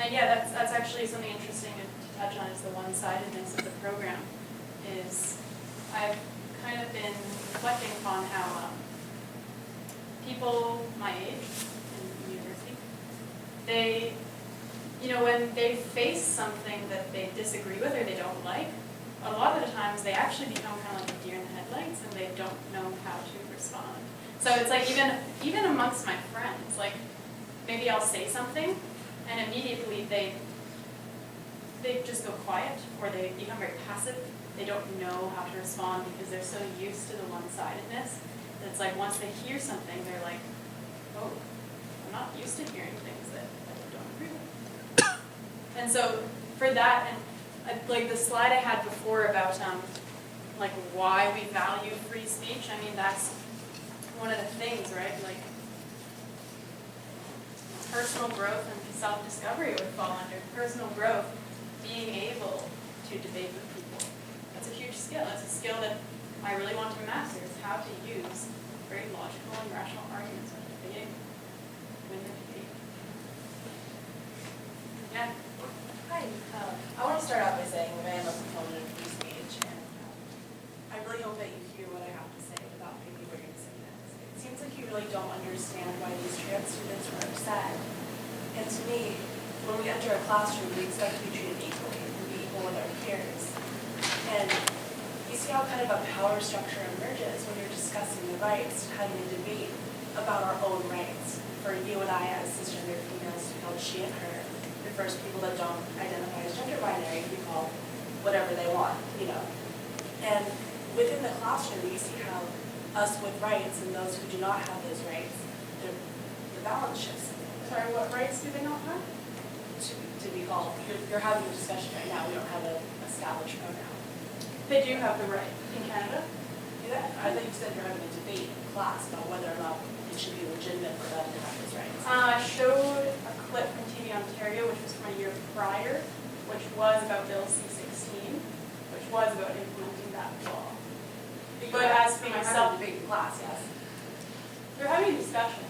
And yeah, that's actually something interesting to touch on, is the one-sidedness of the program. Is I've kind of been reflecting upon how people my age in university, they, you know, when they face something that they disagree with or they don't like, a lot of the times they actually become kind of like a deer in the headlights and they don't know how to respond. So it's like even amongst my friends, like maybe I'll say something and immediately they just go quiet, or they become very passive. They don't know how to respond because they're so used to the one-sidedness. It's like once they hear something, they're like, oh, I'm not used to hearing things that I don't agree with. And so for that, and like the slide I had before about like why we value free speech, I mean, that's one of the things, right? Like personal growth and self-discovery would fall under. Personal growth, being able to debate with people. That's a huge skill. That's a skill that I really want to master, is how to use very logical and rational arguments when debating. When you're debating. Yeah. Hi. I want to start out by saying that I am a proponent of free speech, and I really hope that you hear what I have to say without maybe wearing some nets. It seems like you really don't understand why these trans students were upset. And to me, when we enter a classroom, we expect to be treated equally and be equal with our peers. And you see how kind of a power structure emerges when you're discussing the rights, having a debate about our own rights. For you and I as cisgender females to be called she and her, and for people that don't identify as gender binary to be called whatever they want, you know. And within the classroom, you see how us with rights and those who do not have those rights, the balance shifts. Sorry, what rights do they not have? To be called, you're having a discussion right now, we don't have an established pronoun. They do have the right in Canada. Yeah, I thought you said you're having a debate in class about whether or not it should be legitimate for them to have those rights. I showed a clip from TV Ontario, which was from a year prior, which was about Bill C-16, which was about implementing that law. But as for myself, debate in class, yes. they're having a discussion.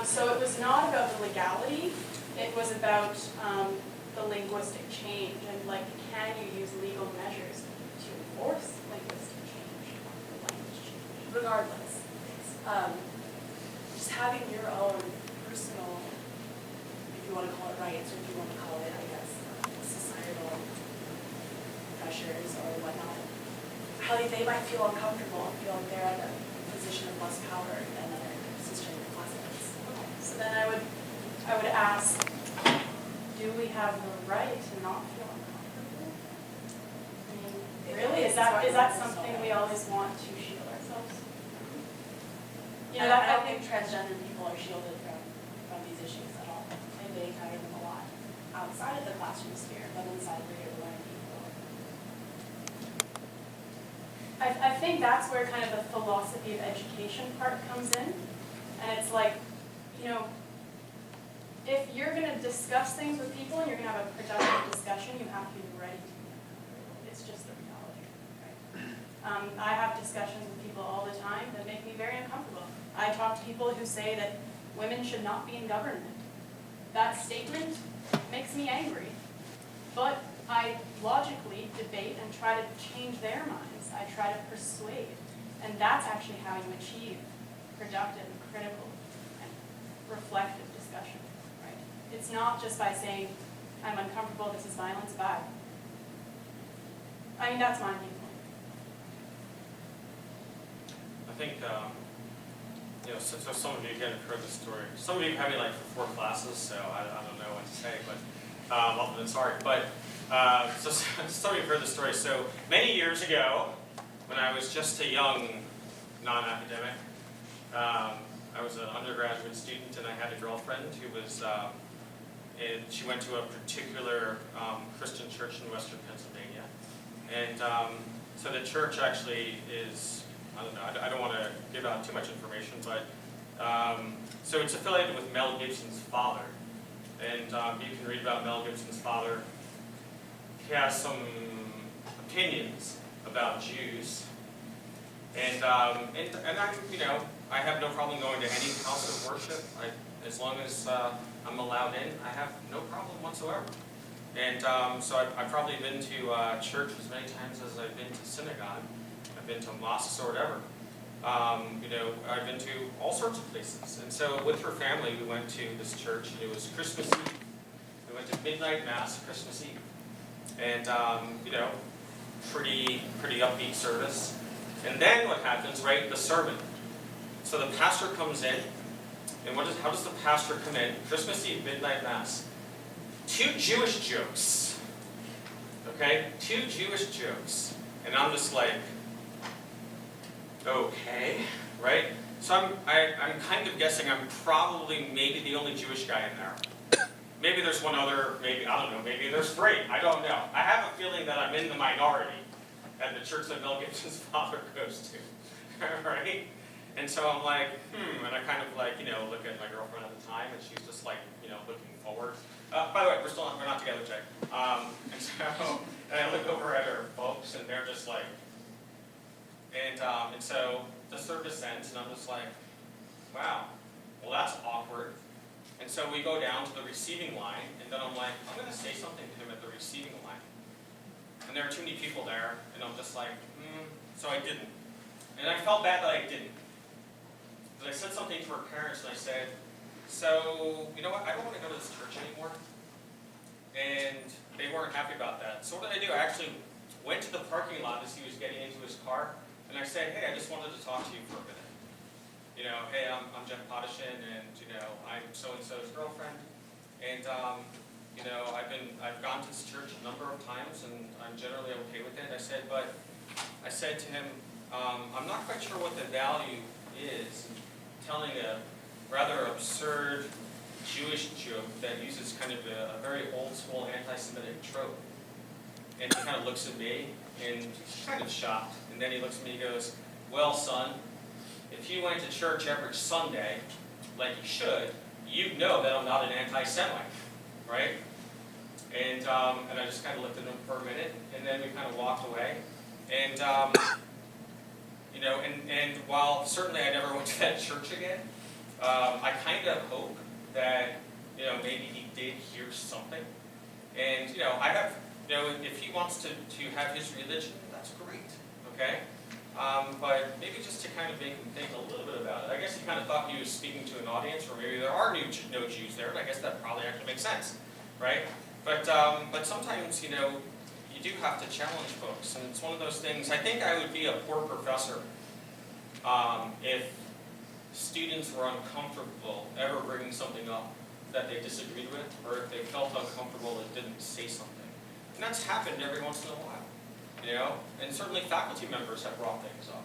So it was not about the legality, it was about the linguistic change, and like, can you use legal measures to enforce linguistic change, language change? Regardless, just having your own personal, if you want to call it rights, or if you want to call it, I guess, societal pressures or whatnot, how they might feel uncomfortable and feel like they're in a position of less power than other cisgender classmates. So then I would ask, do we have the right to not feel uncomfortable? I mean, If is that something we always want to shield ourselves? You know, I that, don't think transgender people are shielded from these issues at all. And they encounter them a lot outside of the classroom sphere, but inside where you're learning people. I think that's where kind of the philosophy of education part comes in. And it's like, you know, if you're going to discuss things with people and you're going to have a productive discussion, you have to be ready to be uncomfortable. It's just the reality, right? I have discussions with people all the time that make me very uncomfortable. I talk to people who say that women should not be in government. That statement makes me angry. But I logically debate and try to change their minds. I try to persuade. And that's actually how you achieve productive, critical, and reflective discussion. It's not just by saying, I'm uncomfortable, this is violence, bye. I mean, that's my viewpoint. I think, you know, so some of you again have heard the story. Some of you have me like for 4 classes, so I don't know what to say, but other than sorry. But so some of you have heard the story. So many years ago, when I was just a young non-academic, I was an undergraduate student, and I had a girlfriend who was. And she went to a particular Christian church in Western Pennsylvania. And so the church actually is, I don't know, I don't want to give out too much information, but so it's affiliated with Mel Gibson's father. And you can read about Mel Gibson's father. He has some opinions about Jews. And I, you know, I have no problem going to any house of worship. As long as I'm allowed in, I have no problem whatsoever. And so I've probably been to church as many times as I've been to synagogue. I've been to mosques or whatever. You know, I've been to all sorts of places. And so with her family, we went to this church, and it was Christmas Eve. We went to midnight mass Christmas Eve. And, you know, pretty upbeat service. And then what happens, right, the sermon. So the pastor comes in. And how does the pastor come in? Christmas Eve, midnight mass. 2 Jewish jokes. Okay? 2 Jewish jokes. And I'm just like, okay, right? So I'm kind of guessing I'm probably maybe the only Jewish guy in there. Maybe there's one other, maybe, I don't know, maybe there's 3. I don't know. I have a feeling that I'm in the minority at the church that Mel Gibson's father goes to. Right? And so I'm like, and I kind of like, you know, look at my girlfriend at the time, and she's just like, you know, looking forward. By the way, we're not together, Jay. And I look over at her folks, and they're just like, and so the service ends, and I'm just like, wow, well that's awkward. And so we go down to the receiving line, and then I'm like, I'm going to say something to him at the receiving line. And there are too many people there, and I'm just like, so I didn't. And I felt bad that I didn't. But I said something to her parents, and I said, so, you know what, I don't want to go to this church anymore. And they weren't happy about that. So what did I do? I actually went to the parking lot as he was getting into his car, and I said, hey, I just wanted to talk to you for a minute. You know, hey, I'm Jeff Potishin, and, you know, I'm so-and-so's girlfriend. And, you know, I've gone to this church a number of times, and I'm generally okay with it. I said to him, I'm not quite sure what the value is telling a rather absurd Jewish joke that uses kind of a very old-school anti-Semitic trope. And he kind of looks at me, and he's kind of shocked. And then he looks at me and goes, well, son, if you went to church every Sunday, like you should, you'd know that I'm not an anti-Semite, right? And I just kind of looked at him for a minute, and then we kind of walked away. And you know, and while certainly I never went to that church again, I kind of hope that, you know, maybe he did hear something. And, you know, I have, you know, if he wants to have his religion, that's great, okay? But maybe just to kind of make him think a little bit about it. I guess he kind of thought he was speaking to an audience, or maybe there are no Jews there, and I guess that probably actually makes sense, right? But sometimes, you know, you do have to challenge folks, and it's one of those things. I think I would be a poor professor if students were uncomfortable ever bringing something up that they disagreed with, or if they felt uncomfortable and didn't say something. And that's happened every once in a while. you know, and certainly faculty members have brought things up.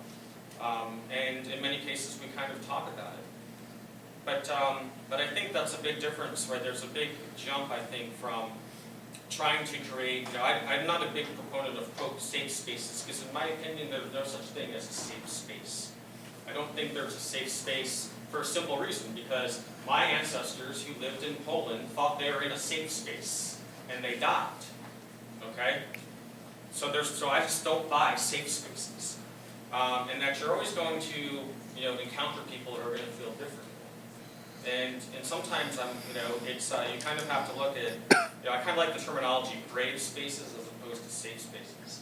And in many cases, we kind of talk about it. But I think that's a big difference, right? There's a big jump, I think, from trying to create, you know, I'm not a big proponent of, quote, safe spaces, because in my opinion, there's no such thing as a safe space. I don't think there's a safe space for a simple reason, because my ancestors who lived in Poland thought they were in a safe space, and they died, okay? So I just don't buy safe spaces. And that you're always going to, you know, encounter people who are going to feel differently. And sometimes it's you kind of have to look at, you know, I kind of like the terminology brave spaces as opposed to safe spaces.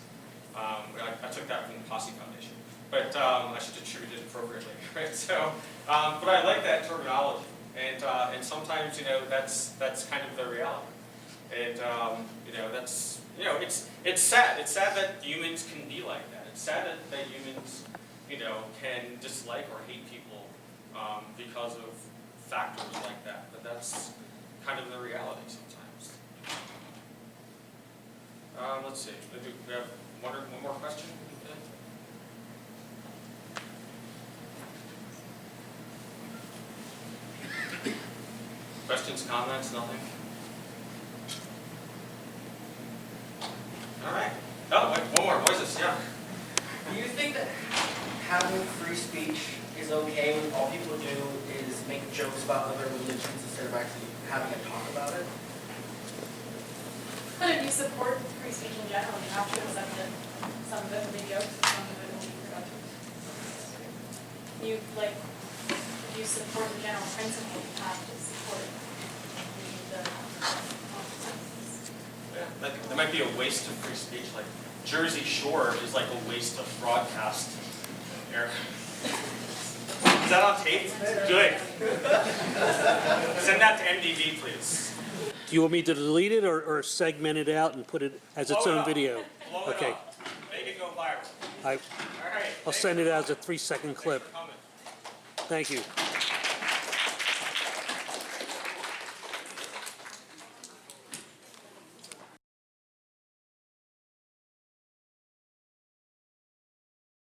I took that from the Posse Foundation, but I should attribute it appropriately, right? So, but I like that terminology, and sometimes, you know, that's kind of the reality, and you know, that's, you know, it's sad. It's sad that humans can be like that. It's sad that humans, you know, can dislike or hate people because of factors like that, but that's kind of the reality sometimes. Let's see, maybe we have one more question? Questions, comments, nothing? All right. Oh, wait, one more, what is this? Yeah. Do you think that having free speech is okay when all people do is make jokes about other religions instead of actually having a talk about it? But if you support free speech in general, you have to accept that some of it will be jokes, and some of it will be productive. If you support the general principle, you have to support the consequences. Yeah, that might be a waste of free speech, like Jersey Shore is like a waste of broadcast air. Is that on tape? Good. Send that to MDB, please. Do you want me to delete it or segment it out and put it as its Blow it own up. video? Blow it Okay. up. Make it go viral. I, All right. I'll send it as a 3-second clip. Thanks for coming. Thank you.